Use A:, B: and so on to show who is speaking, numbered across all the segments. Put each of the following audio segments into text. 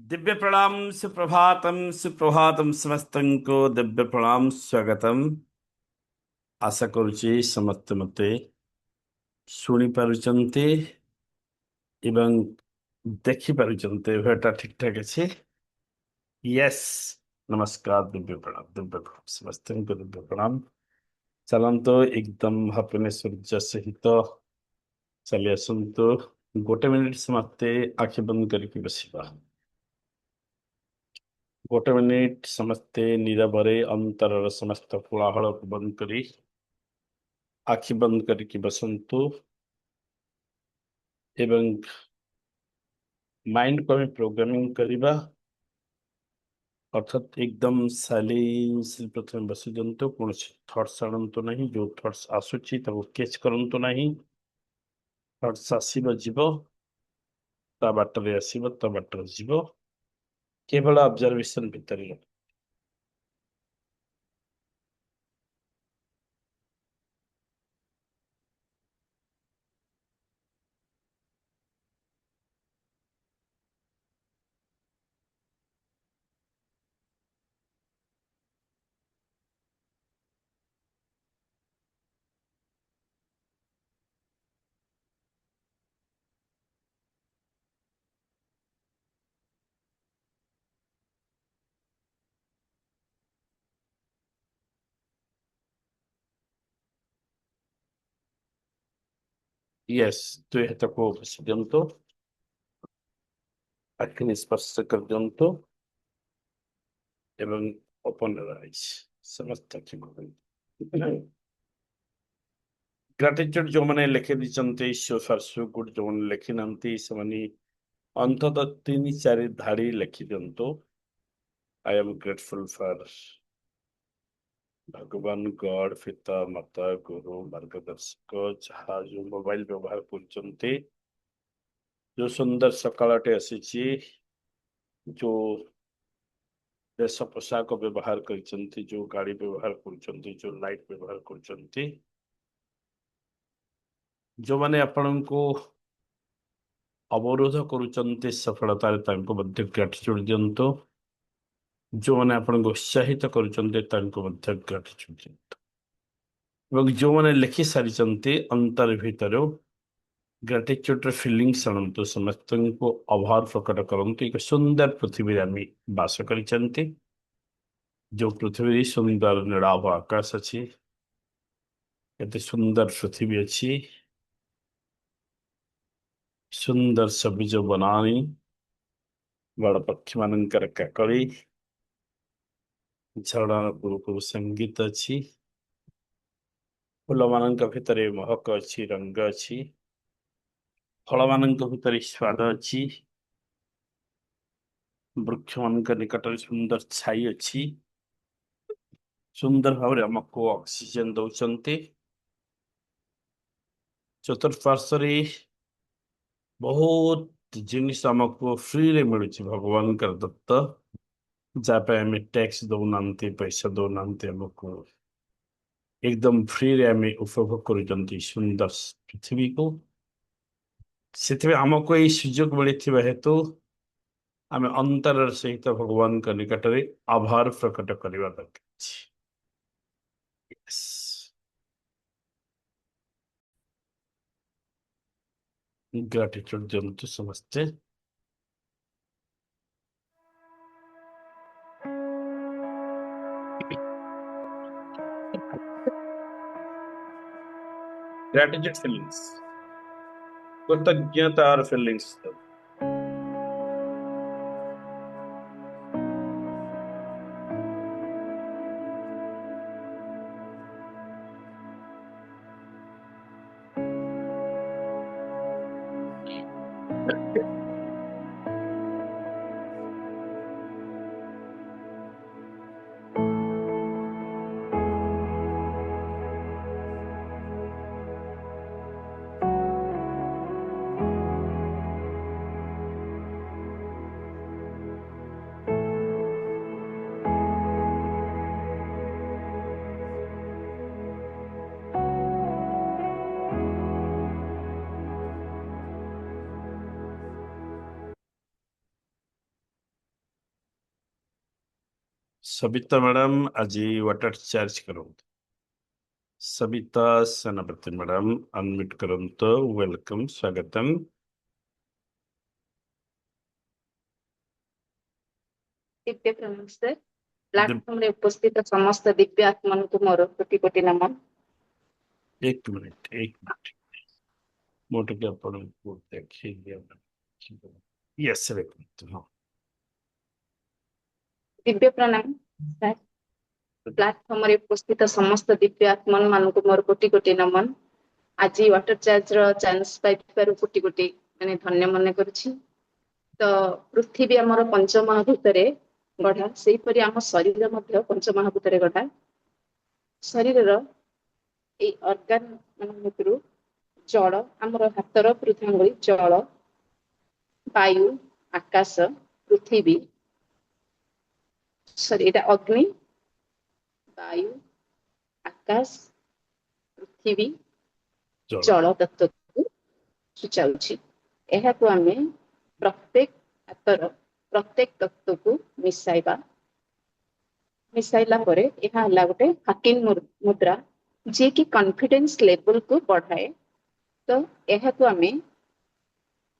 A: दिव्य प्रणाम सुप्रभातम समस्तन को दिव्य प्रणाम स्वागतम। आशा करुछि समस्त मते शुणी पारुचंते एवं देखि पारुचंते भेटा ठीक ठाक अछि। यस, नमस्कार, दिव्य प्रणाम समस्तन को दिव्य प्रणाम। चलंतो एकदम हपने सूर्य सहित चली आसंतो। गोटे मिनिट समस्ते आखि बंद करके बसिबा। गोटे मिनिट समस्ते नीरवरे अंतरर समस्त कोलाहल को बंद करी आखि बंद करके बसंतु एवं माइंड को हमें प्रोग्रामिंग करिबा। अर्थात एकदम साइलेंस प्रथम बसी जंतु कौन थट्स आनंतु नहीं। जो थट्स आसुची ताको कैच करंतु नहीं। थट्स आसीबो जीवो, ता बाटरे आसीबो, ता बाटरे जीवो। केवल ऑब्जर्वेशन भीतर ही। यस, तो यह तको बसी जंतु आखि स्पर्श कर जंतु एवं ओपन राइज समस्त आखि खोलନ୍ତୁ। ग्राटिट्यूड जो मैंने लिखे दी सो फार गुड, जो मैंने लिखी ना से अंततः 3-4 धाड़ी लिखि दिंतु। आई एम ग्रेटफुल फॉर भगवान गॉड, पिता माता गुरु मार्गदर्शक जहाँ जो मोबाइल व्यवहार कर जो सुंदर सकाळटे आसी जो देश पोशाक व्यवहार कर जो गाड़ी व्यवहार कर जो लाइट व्यवहार कर जो माने आपण को अवरोध करुचंते सफलतार तांको मध्य ग्रेटिट्यूड दियंतो। जो माने आपण को उत्साहित करुचंते तांको मध्य ग्रेटिट्यूड दियंतो। एवं जो माने लिखि सारिचंते अंतर भीतर ग्रेटिट्यूड रे फीलिंग्स आनंतु समस्त को आभार प्रकट करंतु। एक सुंदर पृथ्वी रे आमी वास करिचंते। जो पृथ्वी सुंदर नीलाभ आकाश अछि, एते सुंदर पृथ्वी अछि, सुंदर सबुज बनानी, बड़ पक्षी मानकर काकड़ी, झरणार कुरु कुरु संगीत अछि, फूल मानक भितरे महक अछि, रंग अछि, फल मानक भितरे स्वाद अछि, वृक्ष मानक निकटरे सुंदर छाई अछि, सुंदर भाव आमको ऑक्सीजन दौरान चतुर्पार्श्व बहुत जिनिस आमको फ्री रे मिलुछि भगवान कर दत्त। जहाँ आम टैक्स दौना, पैसा दौना, आमको एकदम फ्री रे आम उपभोग कर सुंदर पृथ्वी को। से आमको यही सुजोग मिलता हेतु आम अंतर सहित भगवान का निकट में आभार प्रकट करने दरकार। ग्रेटिट्यूड दियंतु समस्ते। ग्रेटिट्यूड फीलिंग्स, कृतज्ञता और फीलिंग्स। सबिता मैडम आज वाटर चार्ज करो। सबिता सेनापति मैडम अनम्यूट करंतो। वेलकम स्वागतम।
B: दिव्य प्रणाम सर। प्लाटफॉर्म रे उपस्थित समस्त दिव्य आत्मा को मोर कोटि कोटि नमन।
A: एक मिनट मोटे के अपन को देखिए यस हाँ
B: दिव्य प्रणाम सर। प्लाटफॉर्म रे उपस्थित समस्त दिव्य आत्मा मान को मोर कोटि कोटि नमन। आज वाटर चार्ज रो चांस पाइ पारु कोटि कोटि माने धन्य मन करूछि। तो पृथ्वी हमर पंचमहाभूत रे गढ़ा सेही परि हम शरीर मध्य पंचमहाभूत रे गढ़ा। शरीर रो ए ऑर्गन मान भितरु जल हमर हातर पृथ्वी जल वायु आकाश पृथ्वी सॉरी एटा अग्नि वायु आकाश पृथ्वी जल तत्व को सूचाउछि। एहा को आमे प्रत्येक हातर प्रत्येक तत्व को मिसाइला परे एहा हला गोटे हाकिंग मुद्रा जे कि कॉन्फिडेंस लेवल को बढ़ाए। तो एहा को आमे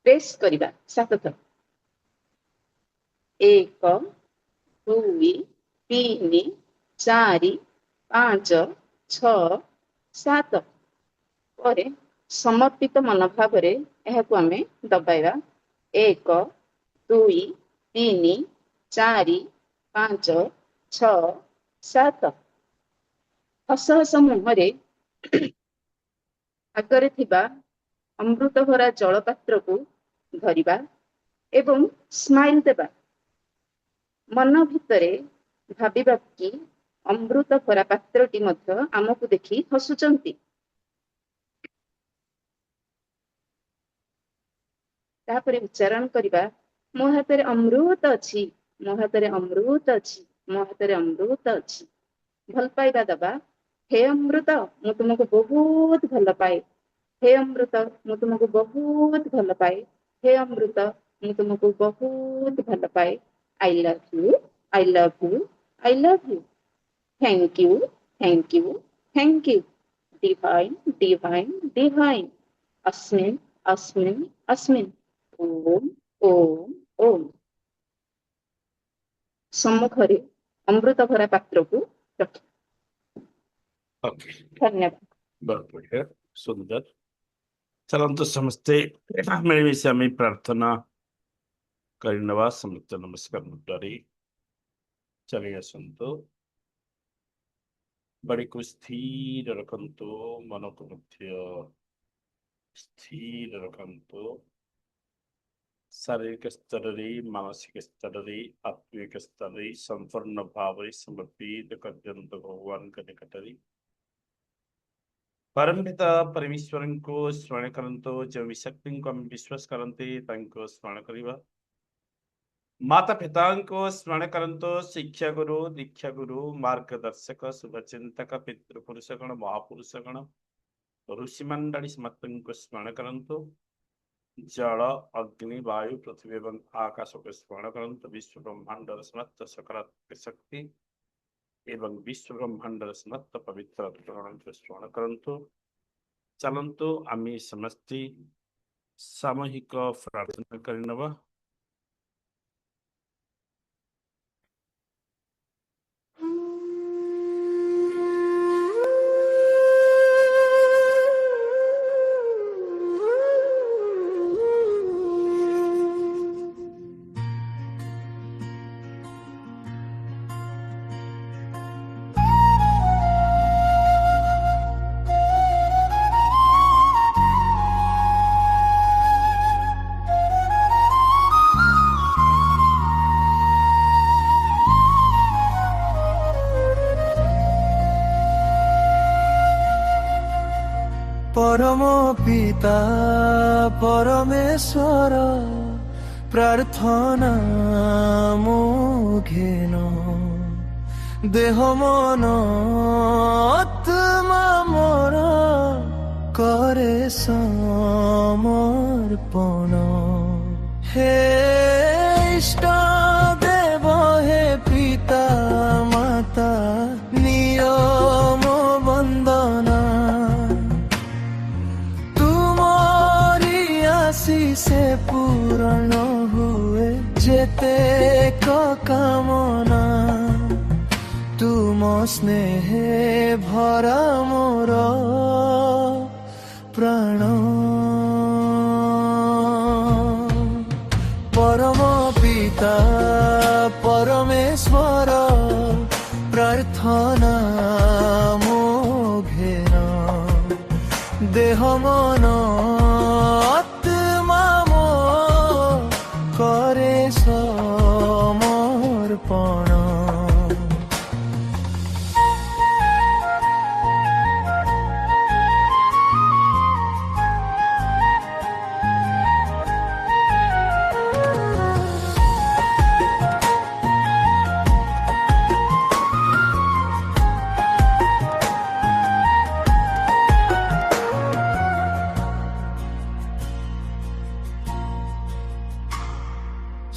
B: प्रेस करिबा 7 थर 1 2 3 4 5 6 7 परे समर्पित मनोभाव रे एहा को आमे दबाइबा 1 2 3 4 5 6 7 हस हस मुहरे आगरे थिबा अमृत भरा जल पात्र को धरिबा एवं स्माइल देबा। मन भितरे भाबिबा कि अमृत भरा पात्रटी मध्य आमको देखि हसुचंती। तापरे उच्चारण करिबा मो हातरे अमृत अछि मो हातरे अमृत अछि मो हातरे अमृत अछि। भल पाइबा दबा हे अमृत मु तुमको बहुत भल पाए हे अमृत मु तुमको बहुत भल पाए हे अमृत मु तुमको बहुत भल पाए। I love you I love you I love you. Thank you thank you thank you. Divine divine divine. अस्मिन् अस्मिन् अस्मिन्। ओम ओम ओम। सम्मुखरे अमृत भरा पात्र को रखी।
A: ओके
B: धन्यवाद।
A: बहुत बढ़िया सुंदर। चलंतु समस्ते मिलमिशि आमे प्रार्थना करिनवा। समस्त नमस्कार मुद्रारे चलिए आसंतु। बड़ी को स्थिर रखंतु मन को मध्य स्थिर रखंतु। शारीरिक स्तर रे मानसिक स्तर रे आत्मिक स्तर रे संपूर्ण भाव समर्पित करजंतु भगवान के निकट रे। परम पिता परमेश्वर को स्मरण करंतो जो शक्ति को हम विश्वास करते तांको स्मरण करिबा। माता पिता को स्मरण करंतो शिक्षा गुरु दीक्षा गुरु मार्गदर्शक शुभचिंतक पितृपुरुषगण महापुरुषगण ऋषि मंडली समस्त को स्मरण करंतो। जल अग्नि वायु पृथ्वी एवं आकाश को स्मरण करंतो। विश्व ब्रह्मांड समस्त सकारात्मक शक्ति एवं विश्व ब्रह्मांड समस्त पवित्र को स्मरण करंतो। चलंतु आमी समस्त सामूहिक प्रार्थना करिनवा।
C: परम पिता परमेश्वर प्रार्थना मुघेन देह मन आत्मा मोर करे समर्पण। हे इष्ट देव हे पिता ସ୍ନେହେ ଭରା ମୋର ପ୍ରାଣ ପରମ ପିତା ପରମେଶ୍ୱର ପ୍ରାର୍ଥନା ମୋ ଘେର ଦେହ ମନ ଆତ୍ମା ମୋ করে সমর্পণ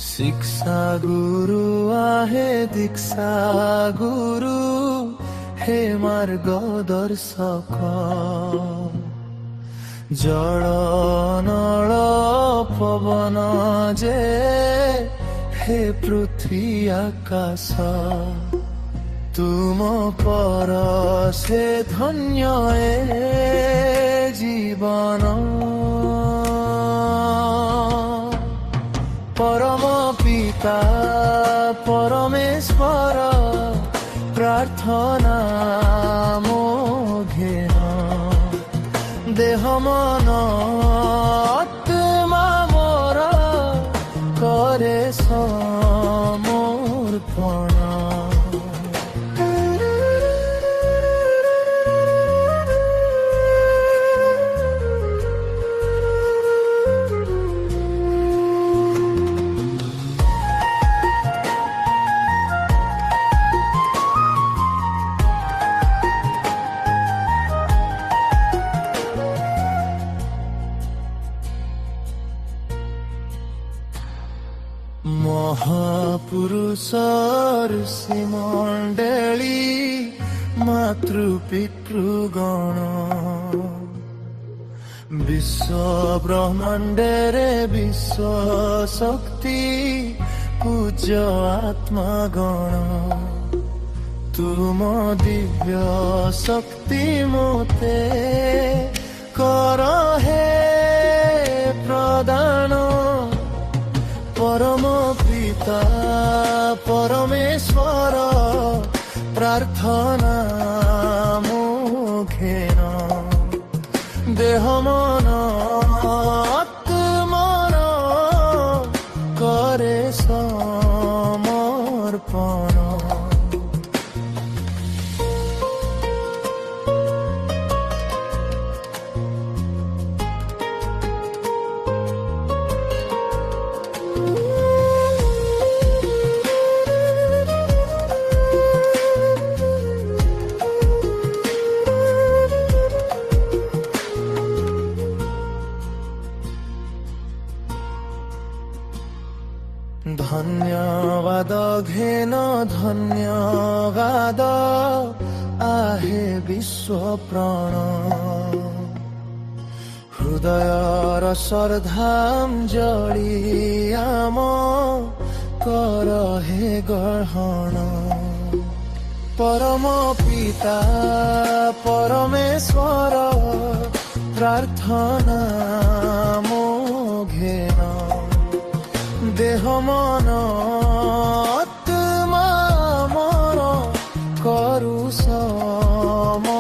C: শিক্ষা গুরু আহে দীক্ষা গুরু হে মার্গদর্শক জল নল পবন যে হে পৃথ্বী আকাশ তুম পর সে ধন্য এ জীবন পরম পিতা পরমেশ্বর প্রার্থনা মো ঘের দেহ মন আত্মা মোর করে সমর্পণ মহাপুরুষ ঋষি মণ্ডলী মাতৃ পিতৃগণ বিশ্ব ব্রহ্মাণ্ডেরে বিশ্ব শক্তি পূজ্য আত্মাগণ তুম দিব্য শক্তি মোতে কর হে প্রদান পরম পিতা পরমেশ্বর প্রার্থনা মো ঘের দেহ মন আত্মর করে সমর্পণ ধন্যবাদ ঘেন ধন্যবাদ আহে বিশ্ব প্রাণ হৃদয়র শ্রদ্ধাঞ্জলি আম কর হে গ্রহণ পরম পিতা পরমেশ্বর প্রার্থনা মো ঘের দেহ মন আত্মা মোর করু সমর্পণ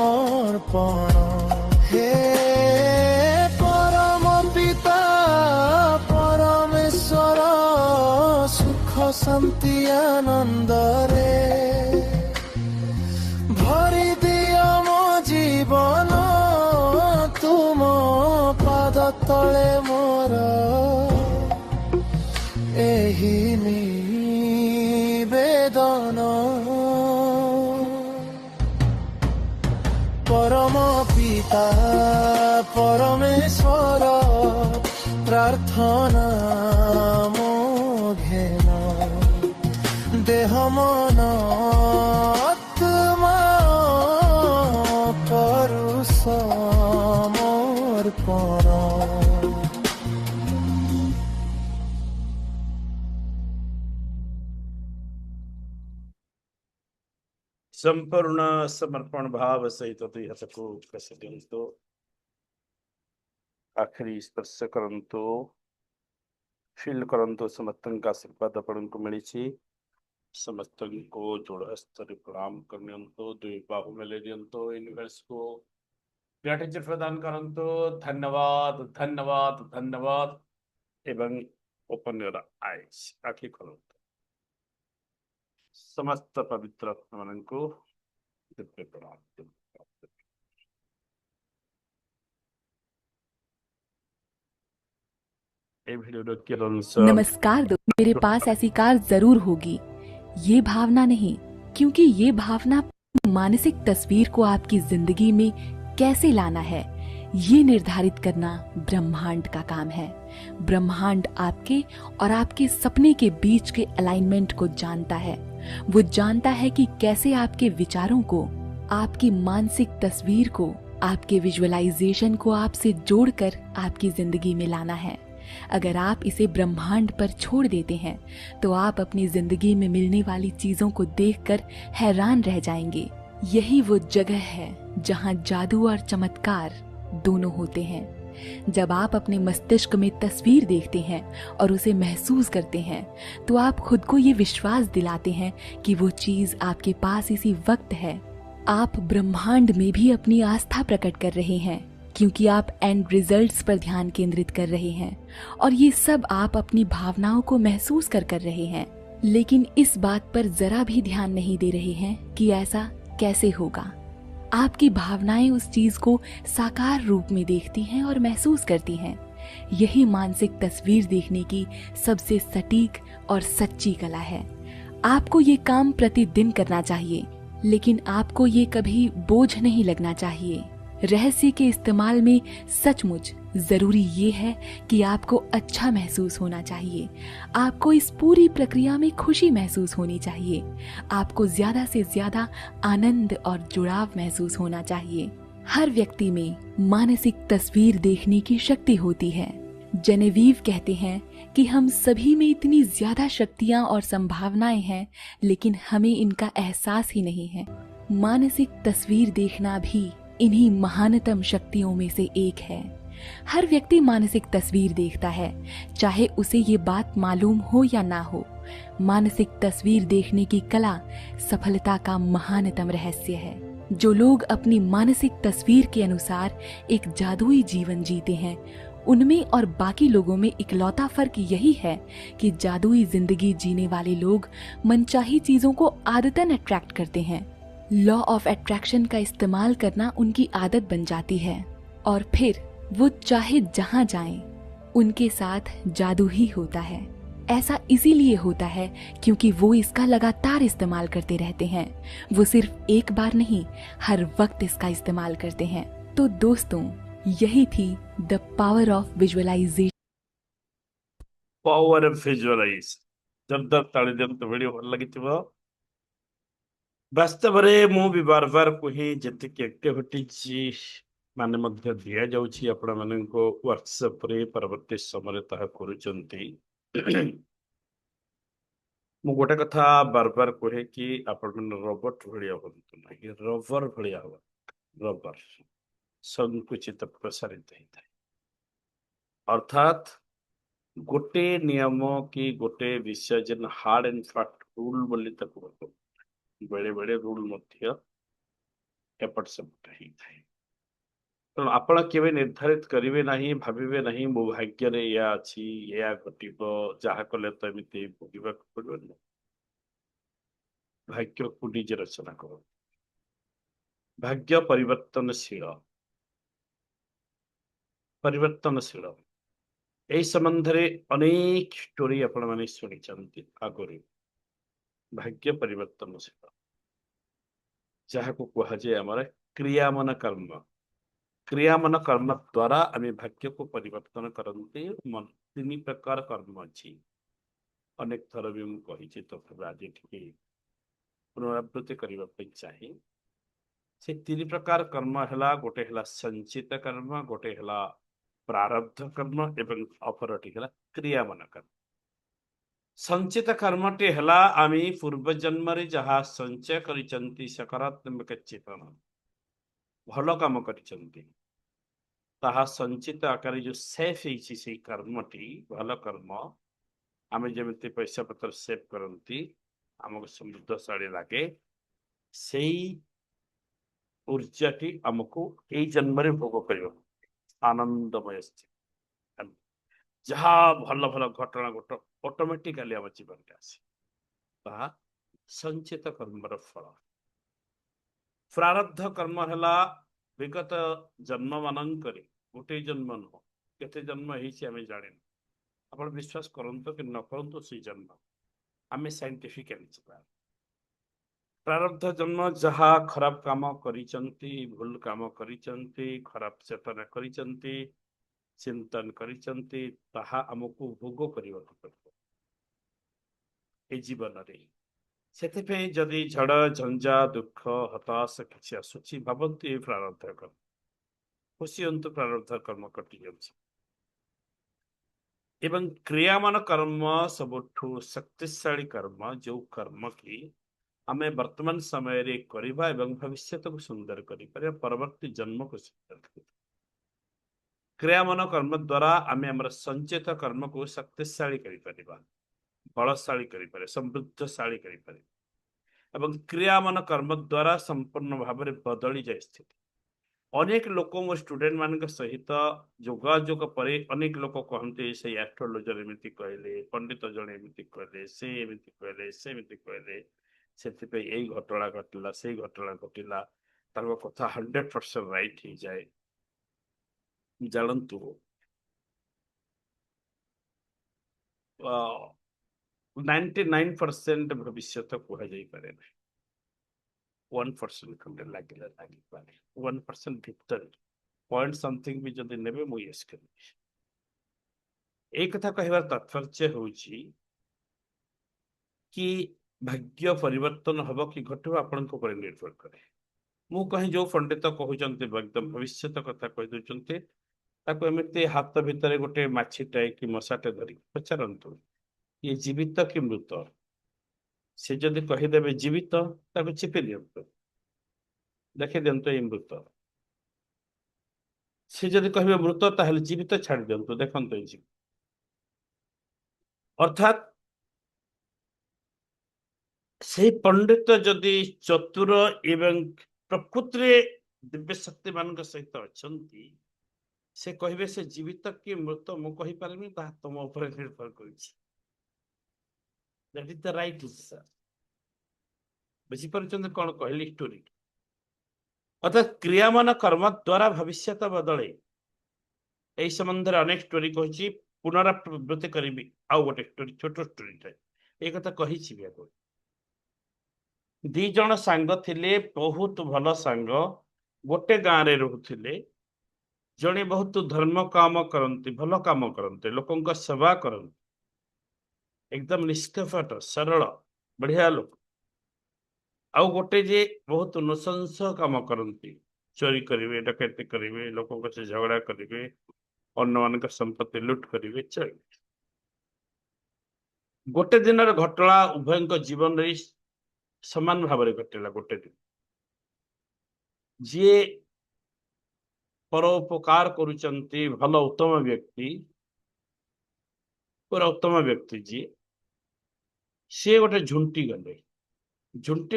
C: হে পরম পিতা পরমেশ্বর সুখ শান্তি আনন্দরে ভরি দিয় মো জীবন তুম পাদ তলে মোর এহি নিবেদন পরম পিতা পরমেশ্বর প্রার্থনা মো ঘের দেহ মন আত্মা করু সমর্পণ
A: संपूर्ण समर्पण भाव सहित हाथ को कसी दिंतु आखिरी स्पर्श करंतु फील करंतु समस्त आशीर्वाद आपण को मिली समस्त को जोड़ हस्तर प्रणाम करने दुई बाहु मेले दिंतु यूनिवर्स को ग्रेटिट्यूड प्रदान करंतु धन्यवाद धन्यवाद धन्यवाद एवं ओपन योर आईज आखि खोलंतु समस्त पवित्र आत्मा मान को दिव्य प्रणाम। ए वीडियो के अनुसार
D: नमस्कार दोस्तों, मेरे पास ऐसी कार जरूर होगी। ये भावना नहीं, क्योंकि ये भावना मानसिक तस्वीर को आपकी जिंदगी में कैसे लाना है, ये निर्धारित करना ब्रह्मांड का काम है। ब्रह्मांड आपके और आपके सपने के बीच के अलाइनमेंट को जानता है। वो जानता है कि कैसे आपके विचारों को, आपकी मानसिक तस्वीर को, आपके विजुअलाइजेशन को आपसे जोड़कर आपकी जिंदगी में लाना है। अगर आप इसे ब्रह्मांड पर छोड़ देते हैं तो आप अपनी जिंदगी में मिलने वाली चीजों को देखकर हैरान रह जाएंगे। यही वो जगह है जहां जादू और चमत्कार दोनों होते हैं। जब आप अपने मस्तिष्क में तस्वीर देखते हैं और उसे महसूस करते हैं तो आप खुद को ये विश्वास दिलाते हैं कि वो चीज आपके पास इसी वक्त है। आप ब्रह्मांड में भी अपनी आस्था प्रकट कर रहे हैं, क्योंकि आप एंड रिजल्ट्स पर ध्यान केंद्रित कर रहे हैं और ये सब आप अपनी भावनाओं को महसूस कर रहे हैं। लेकिन इस बात पर जरा भी ध्यान नहीं दे रहे हैं कि ऐसा कैसे होगा। आपकी भावनाएं उस चीज को साकार रूप में देखती हैं और महसूस करती हैं। यही मानसिक तस्वीर देखने की सबसे सटीक और सच्ची कला है। आपको ये काम प्रतिदिन करना चाहिए, लेकिन आपको ये कभी बोझ नहीं लगना चाहिए। रहस्य के इस्तेमाल में सचमुच जरूरी ये है कि आपको अच्छा महसूस होना चाहिए। आपको इस पूरी प्रक्रिया में खुशी महसूस होनी चाहिए। आपको ज्यादा से ज्यादा आनंद और जुड़ाव महसूस होना चाहिए। हर व्यक्ति में मानसिक तस्वीर देखने की शक्ति होती है। जेनेवीव कहते हैं कि हम सभी में इतनी ज्यादा शक्तियां और संभावनाएं हैं, लेकिन हमें इनका एहसास ही नहीं है। मानसिक तस्वीर देखना भी इन्हीं महानतम शक्तियों में से एक है। हर व्यक्ति मानसिक तस्वीर देखता है, चाहे उसे ये बात मालूम हो या ना हो। मानसिक तस्वीर देखने की कला सफलता का महानतम रहस्य है। जो लोग अपनी मानसिक तस्वीर के अनुसार एक जादुई जीवन जीते हैं, उनमें और बाकी लोगों में इकलौता फर्क यही है कि जादुई जिंदगी जीने वाले लोग मनचाही चीजों को आदतन अट्रैक्ट करते हैं। लॉ ऑफ अट्रैक्शन का इस्तेमाल करना उनकी आदत बन जाती है और फिर वो चाहे जहां जाएं, उनके साथ जादू ही होता है। ऐसा इसीलिए होता है क्योंकि वो इसका लगातार इस्तेमाल करते रहते हैं। वो सिर्फ एक बार नहीं, हर वक्त इसका इस्तेमाल करते हैं। तो दोस्तों, यही थी the power of visualization.
A: Power of visualize जब ताली दिंतु वीडियो भल लगी वास्तव में मु भी बार बार कही जी एक्टिविटी माने मध्य दिया जाउछि आपण मानको वर्कशॉप रे परवर्ती समय ताहा करूचंती। मु गोटे कथा बार बार कहे कि आपण रोबोट भलिया होंतु नहीं, रबर भलिया हो। रबर संकुचित प्रसारित होता है, अर्थात गोटे नियम कि गोटे विषय जेन हार्ड एंड फास्ट रूल बोली तक बेले बेले रूल मध्य एपट सेपट ही थाए। तेणु आपण केवे निर्धारित करेंगे नहीं, भाविबे नहीं मो भाग्य रे या अछि या घटिबो जहा कले तो एमिति भोगिबा पड़ो। भाग्य को निजे रचना करो। भाग्य परिवर्तनशील परिवर्तनशील एई संबंध रे अनेक स्टोरी आपण माने सुनी चंती आगरे। भाग्य परिवर्तनशील जहा को कहा जाए हमारे क्रियामन कर्म। क्रियामन कर्म द्वारा आम भाग्य को परिवर्तन करते। मन तीन प्रकार कर्म अच्छी, अनेक थर भी मुझे तो आज पुनरावृत्ति करने चाहिए। से तीन प्रकार कर्म है, गोटे है संचित कर्म, गोटे है प्रारब्ध कर्म एवं अपरटी है क्रियामन कर्म। संचित कर्मटी हला आमी पूर्व जन्म रे जहा संचय करिचंती सकारात्मक चेतन भल काम करिचंती ताहा संचित आकार जो सेफ ହେଇଛି ସେଇ କର୍ମଟି ଭଲ କର୍ମ ଆମେ ଯେମିତି ପଇସା ପତ୍ର ସେଭ କରନ୍ତି ଆମକୁ ସମୃଦ୍ଧଶାଳୀ ଲାଗେ ସେଇ ऊर्जाटी ଆମକୁ ଏଇ ଜନ୍ମରେ ଭୋଗ କରିବ ଆନନ୍ଦମୟ ସ୍ଥିତି ଯାହା ଭଲ ଭଲ ଘଟଣା ଘଟ ଅଟୋମେଟିକାଲି ଆମ ଜୀବନରେ ଆସେ ତାହା संचित कर्मर फल प्रारब्ध कर्म है विगत जन्म मानक गोटे जन्म नुह केते जन्म होमें जाने आप विश्वास करंतु कि न करंतु से जन्म आम साइंटिफिकली प्रारब्ध जन्म जहा खराब काम करिचंती भूल काम करिचंती खराब चेतना करिचंती चिंतन करिचंती ताहा हमको भोग करने पड़ो जीवन रे ସେଥିପାଇଁ ଯଦି ଝଡ଼ ଝଞ୍ଜା ଦୁଃଖ ହତାଶ କିଛି ଆସୁଛି ଭାବନ୍ତୁ ଏ ପ୍ରାରବ୍ଧ କର୍ମ ଖୁସି ହୁଅନ୍ତୁ ପ୍ରାରବ୍ଧ କର୍ମ କଟି ଯାଉଛି ଏବଂ କ୍ରିୟାମାନ କର୍ମ ସବୁଠୁ ଶକ୍ତିଶାଳୀ କର୍ମ ଯୋଉ କର୍ମ କି ଆମେ ବର୍ତ୍ତମାନ ସମୟରେ କରିବା ଏବଂ ଭବିଷ୍ୟତକୁ ସୁନ୍ଦର କରିପାରିବା ପରବର୍ତ୍ତୀ ଜନ୍ମକୁ ସୁନ୍ଦର କରିବା କ୍ରିୟାମାନ କର୍ମ ଦ୍ୱାରା ଆମେ ଆମର ସଞ୍ଚିତ କର୍ମକୁ ଶକ୍ତିଶାଳୀ କରିପାରିବା बलशाली करें समृद्धशाली करें एवं क्रियामान कर्म द्वारा संपूर्ण भाव में बदली जाए स्थिति अनेक लोक स्टूडेंट मान सहित जोगाजोग पर अनेक लोक कहते से एस्ट्रोलोजर एमती कहले पंडित जड़े एमती कहले से एमती कहले से एमती कहले से घटना घटला से घटना घटला कथा 100% राइट हो जाए जानतु 99% भविष्य कह जापे 1% खंडे लगे लगे 1% भितर पॉइंट समथिंग भी जब ने मुझे यस कर कथा कहबार तात्पर्य हूँ कि भाग्य परिवर्तन हम कि घट आपण निर्भर करे मु कहीं जो पंडित कहते एकदम भविष्य कथा कहीदे एमती हाथ भितर गोटे मछीटाए कि मशाटे धरिक पचारतु ये जीवित कि मृत से जदि कहीदेवे जीवित ताको चिपी दिंतु देखी दिंतु ये मृत से जदि कहे मृत ताहले जीवित छाड़ दिंतु देखते अर्थात से पंडित जदि चतुर एवं प्रकृति दिव्य शक्ति मान सहित अच्छा से कहे से जीवित कि मृत मुझे पारे तुम उपर निर्भर कर That is the right answer. बुझीपार कौन कहली स्टोरी अर्थात क्रियामान कर्म द्वारा भविष्य बदले यही संबंध में अनेक स्टोरी कही पुनरावृत्ति करी आउ गोटे स्टोरी छोट स्टोरी ये कथा कही दी जन सांग थिले बहुत भल सांग गोटे गाँव रे रोते जड़े बहुत धर्म काम करते भल काम करते लोक सेवा करते एकदम निष्कपट सरल बढ़िया लोक आउ गोटे जे बहुत नृशंस काम करती चोरी करेंगे डकैती करेंगे लोक से झगड़ा करेंगे अन्य मान संपत्ति लुट करेंगे चल गोटे दिन घटना उभय जीवन रे समान भाव में घटला गोटे दिन जी परोपकार करुचंती भल उत्तम व्यक्ति पूरा उत्तम व्यक्ति जी सी गोटे झुंटी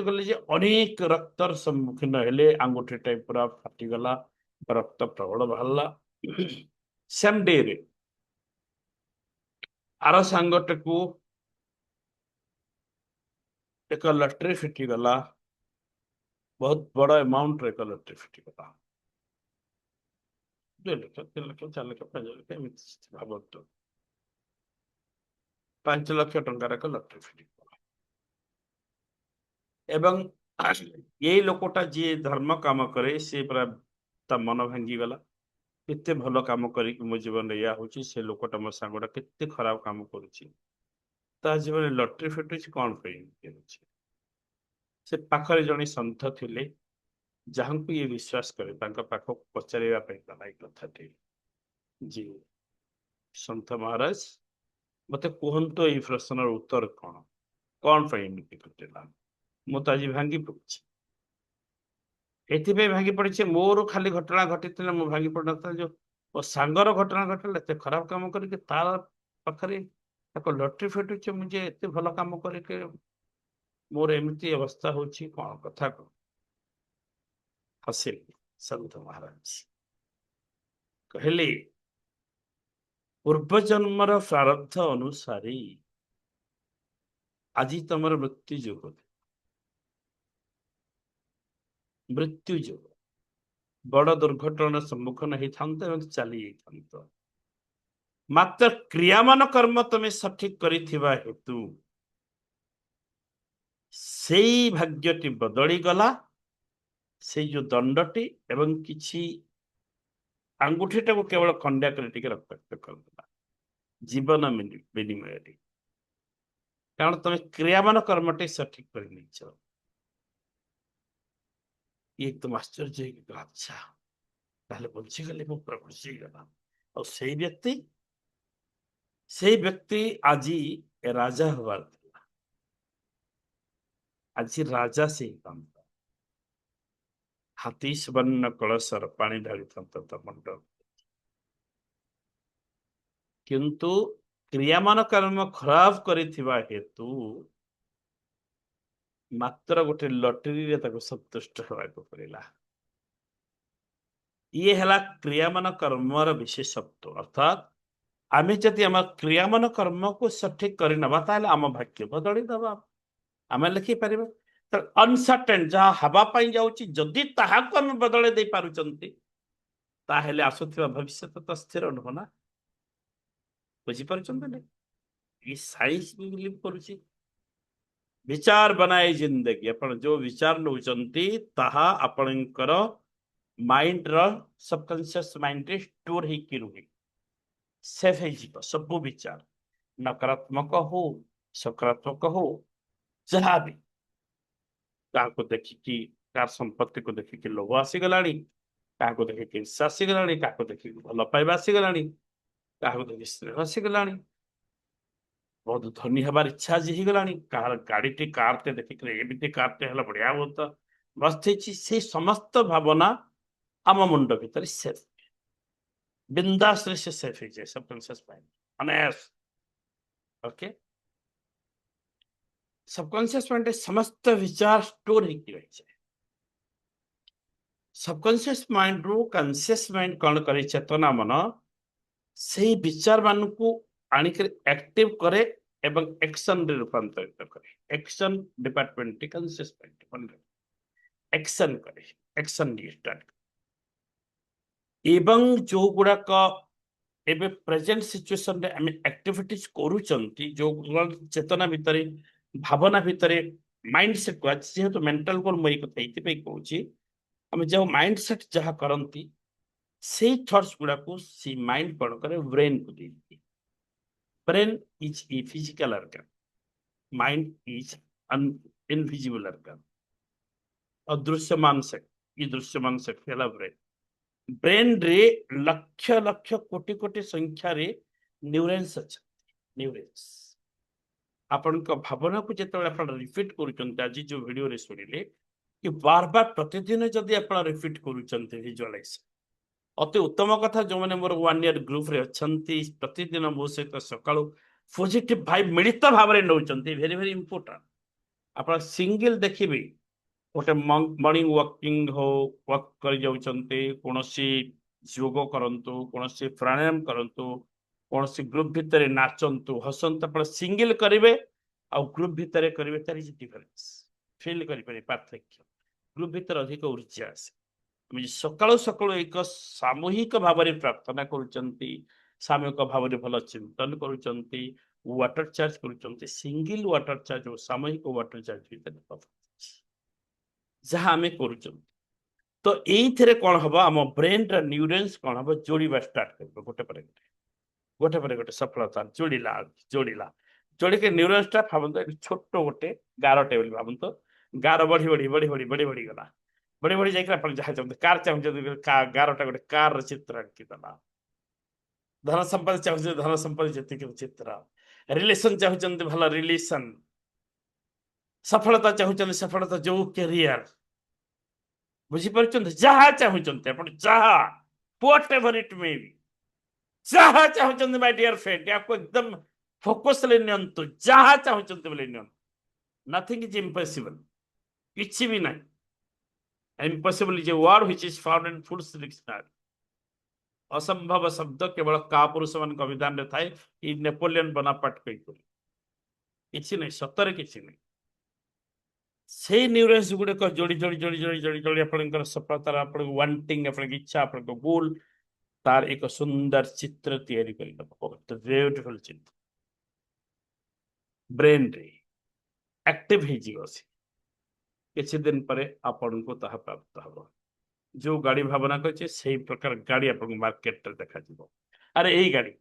A: गले जे अनेक रक्तर सम्मुखीन हेले आंगुठी टाइप पूरा फाटीगला रक्त प्रबल बाहर सेम डे रे आर सांगटे को एक लटरी फिटीगला बहुत बड़ अमाउंट एक लटरी फिटीगला 2 लाख 3 लाख 4 लाख 5 लाख एमती भावतु 5 लाख टंकार एक लटरी फिटी एवं यही लोकटा जी धर्म काम करे से पूरा ता मन भांगी गला केते भल काम करी मो जीवन या होची से लोकटा मो सांगोटा केते खराब काम करूची ता जीवन लटरी फिटुची कौन पे से पाखरे जने संत थिले जहां को ये विश्वास करे तांका पाख पचारिबा पे गला कथा जी संत महाराज मते कहंतो एई प्रश्नर उत्तर कौन ପାଇଁ ଏମିତି ଘଟିଲା ମୁଁ ତ ଆଜି ଭାଙ୍ଗି ପଡୁଛି ଏଥିପାଇଁ ଭାଙ୍ଗି ପଡିଛି ମୋର ଖାଲି ଘଟଣା ଘଟିଥିଲା ମୁଁ ଭାଙ୍ଗି ପଡିନଥିଲା ଯୋଉ ମୋ ସାଙ୍ଗର ଘଟଣା ଘଟିଲା ଏତେ ଖରାପ କାମ କରିକି ତାର ପାଖରେ ତାକୁ ଲଟରି ଫେଟୁଛି ମୁଁ ଯେ ଏତେ ଭଲ କାମ କରିକି ମୋର ଏମିତି ଅବସ୍ଥା ହଉଛି କଣ କଥା କଣ ହସିଲେ ସନ୍ଥ ମହାରାଜ କହିଲେ ପୂର୍ବ ଜନ୍ମର ପ୍ରାରବ୍ଧ ଅନୁସାରେ ଆଜି ତମର ମୃତ୍ୟୁ ଯୋଗ ବଡ ଦୁର୍ଘଟଣାର ସମ୍ମୁଖୀନ ହେଇଥାନ୍ତ ଏବଂ ଚାଲି ଯାଇଥାନ୍ତ ମାତ୍ର କ୍ରିୟାମାନ କର୍ମ ତମେ ସଠିକ କରିଥିବା ହେତୁ ସେଇ ଭାଗ୍ୟଟି ବଦଳିଗଲା ସେଇ ଯୋଉ ଦଣ୍ଡଟି ଏବଂ କିଛି ଆଙ୍ଗୁଠିଟାକୁ କେବଳ ଖଣ୍ଡିଆ କରି ଟିକେ ରକ୍ତାକ୍ତ କରିଦେଲା ଜୀବନ ବିନିମୟରେ କାରଣ ତମେ କ୍ରିୟାମାନ କର୍ମଟି ସଠିକ କରି ନେଇଛ ଇଏ ଏକଦମ ଆଶ୍ଚର୍ଯ୍ୟ ହେଇକି କହିଲା, ଆଚ୍ଛା ତାହେଲେ ବଞ୍ଚିଗଲେ ମୋ ପୁରା ଖୁସି ହେଇଗଲା ଆଉ ସେଇ ବ୍ୟକ୍ତି ଆଜି ରାଜା ହବାର ଥିଲା ଆଜି ରାଜା ସେଇ ହେଇଥାନ୍ତା ହାତୀ ସୁବର୍ଣ୍ଣ କଳସର ପାଣି ଢାଳିଥାନ୍ତା ତା ମୁଣ୍ଡ କିନ୍ତୁ କ୍ରିୟାମାନ କର୍ମ ଖରାପ କରିଥିବା ହେତୁ ମାତ୍ର ଗୋଟେ ଲଟେରୀରେ ତାକୁ ସନ୍ତୁଷ୍ଟ ହେବାକୁ ପଡିଲା ଇଏ ହେଲା କ୍ରିୟାମାନ କର୍ମର ବିଶେଷତ୍ୱ ଅର୍ଥାତ୍ ଆମେ ଯଦି ଆମ କ୍ରିୟାମାନ କର୍ମକୁ ସଠିକ କରିନେବା ତାହେଲେ ଆମ ଭାଗ୍ୟ ବଦଳିଦେବା ଆମେ ଲେଖିପାରିବା ଅନସର୍ଟେନ ଯାହା ହେବା ପାଇଁ ଯାଉଛି ଯଦି ତାହାକୁ ଆମେ ବଦଳେଇ ଦେଇ ପାରୁଛନ୍ତି ତାହେଲେ ଆସୁଥିବା ଭବିଷ୍ୟତ ତ ସ୍ଥିର ନୁହଁ ନା ବୁଝିପାରୁଛନ୍ତି ନା ଏ ସାଇନ୍ସ ବି ବିଲିଭ କରୁଛି विचार बनाए जिंदगी आपण जो विचार नौचंती ताहा आपणकर माइंड रो सबकॉन्शियस माइंड रे स्टोर ही की रुहे सेफ है जीव सब विचार नकारात्मक हो सकारात्मक हो जहाँ भी को देखिकी कार संपत्ति को देखिकी लोभ आसीगलाणी को देखिकी ईर्षा आसीगलाणी को देखिकी भल पाइबा आसीगलाणी को देखिकी स्नेह आसीगलाणी बहुत धनी हबार इच्छा आज गलानी गाड़ी कार देखिक एमती कार बढ़िया बहुत मस्त से समस्त भावना आम मुंड भीतर सेफ बिंदास से सेफ हो जाए सबकॉन्शियस माइंड अनायास ओके सबकॉन्शियस माइंड समस्त विचार स्टोर हो रही है सबकॉन्शियस माइंड रु कॉन्शियस माइंड कौन करे चेतना मन से विचार मान को आनिक एक्टिव करे एवं एक्शन रे रूपांतरित करे action department conscious mind action करे एक्शन स्टार्ट एवं जो गुड़ाक एबे प्रेजेंट सिचुएशन रे हम एक्टिविटीज करूचंती जो चेतना भितरे भावना भितरे माइंडसेट को जेहेतु मेंटल गोल मई कथा इति पे कहूची हम जो माइंडसेट जहा करंती से थॉट्स गुड़ा को सी माइंड कोन करे ब्रेन को देती brain is a physical organ mind is an invisible organ अदृश्यमान शक्ति ये दृश्यमान शक्ति है ब्रेन रे लक्ष लक्ष कोटि कोटि संख्या रे न्यूरॉन्स अच्छा न्यूरॉन्स आपण को भावना को जेते आपण रिपीट करूचंते आज जो वीडियो रे सुनिले कि बार बार प्रतिदिन जदि आपण रिपीट करूचंते विजुअलाइज अति उत्तम कथा जो मैंने मोर 1 ईयर ग्रुप रे अछंती प्रतिदिन मो सहित सकाळु पॉजिटिव भाइब मिलित भाव रे नउचंती वेरी वेरी इंपोर्टेंट आपण सिंगल देखिबे गोटे मॉर्निंग वॉकिंग हो वॉक कर जाउचंती कोनोसी योग करंतु कोनोसी प्राणायाम करंतु कोनोसी ग्रुप भितर नाचंतु हसंतु आपण सिंगल करिवे आ ग्रुप भितर करिवे तार इज डिफरेंस फील करि पारे पार्थक्य ग्रुप भितर अधिक ऊर्जा आसे सकाळु सकाळु एक सामूहिक भाव में प्रार्थना करुचंती सामूहिक भाव में भल चिंतन करुचंती वाटर चार्ज करुचंती सिंगल वाटर चार्ज और सामूहिक वाटर चार्ज भीतर जहाँ आम करुचंती तो ये कौन हम आम ब्रेन न्यूरॉन्स कौन हम जोड़ा स्टार्ट कर गोटे पर गोटे सफलता जोड़ा जोड़ा जोड़ी के न्यूरॉन्स भावत छोट गोटे गारटे भावत गार बढ़ी बढ़ी बढ़ी बढ़ी बढ़ी बढ़ी गला बड़ी बड़ी जाकर जहाँ चाहते कार चाहते गारटा गोटे कार चित्र अंकिदेला धन संपत्ति चाहते धन संपत्ति जी चित्र ରିଲେସନ ଚାହୁଁଛନ୍ତି ଭଲ ରିଲେସନ, ସଫଳତା ଚାହୁଁଛନ୍ତି ସଫଳତା, ଯୋଉ କ୍ୟାରିୟର, ବୁଝିପାରୁଛନ୍ତି, ଯାହା ଚାହୁଁଛନ୍ତି ଆପଣ, ଯାହା ହ୍ୱାଟ ଏଭର ଇଟ୍ ମେ ବି, ଯାହା ଚାହୁଁଛନ୍ତି ମାଇ ଡିୟର ଫ୍ରେଣ୍ଡ, ୟାକୁ ଏକଦମ ଫୋକସରେ ନିଅନ୍ତୁ, ଯାହା ଚାହୁଁଛନ୍ତି ବୋଲି ନିଅନ୍ତୁ। ନଥିଙ୍ଗ ଇଜ ଇମ୍ପସିବଲ, କିଛି ବି ନାହିଁ। Impossible is a word which is found in fool's dictionary. ଅସମ୍ଭବ ଶବ୍ଦ କେବଳ କାପୁରୁଷ ମାନଙ୍କ ଅଭିଧାନରେ ଥାଏ, କି ନେପୋଲିୟନ ବୋନାପାର୍ଟ କହିଥିଲେ। କିଛି ନାହିଁ, ସତରେ କିଛି ନାହିଁ। ସେଇ ନ୍ୟୁରୋନ୍ସ ଗୁଡିକ ଯୋଡି ଯୋଡି ଯୋଡି ଯୋଡି ଯୋଡି ଯୋଡି ଆପଣଙ୍କର ସଫଳତାର, ଆପଣଙ୍କ ୱାଣ୍ଟିଂ, ଆପଣଙ୍କ ଇଚ୍ଛା, ଆପଣଙ୍କ ଗୋଲ, ତାର ଏକ ସୁନ୍ଦର ଚିତ୍ର ତିଆରି କରିଦେବ। ବ୍ୟୁଟିଫୁଲ ଚିତ୍ର ବ୍ରେନରେ ଆକ୍ଟିଭ ହେଇଯିବ। ସେ କିଛି ଦିନ ପରେ ଆପଣଙ୍କୁ ତାହା ପ୍ରାପ୍ତ ହେବ। ଯୋଉ ଗାଡି ଭାବନା କରିছে ସେଇ ପ୍ରକାର ଗାଡି ଆପଣଙ୍କୁ ମାର୍କେଟରେ ଦେଖାଯିବ। ଆରେ ଏଇ ଗାଡି,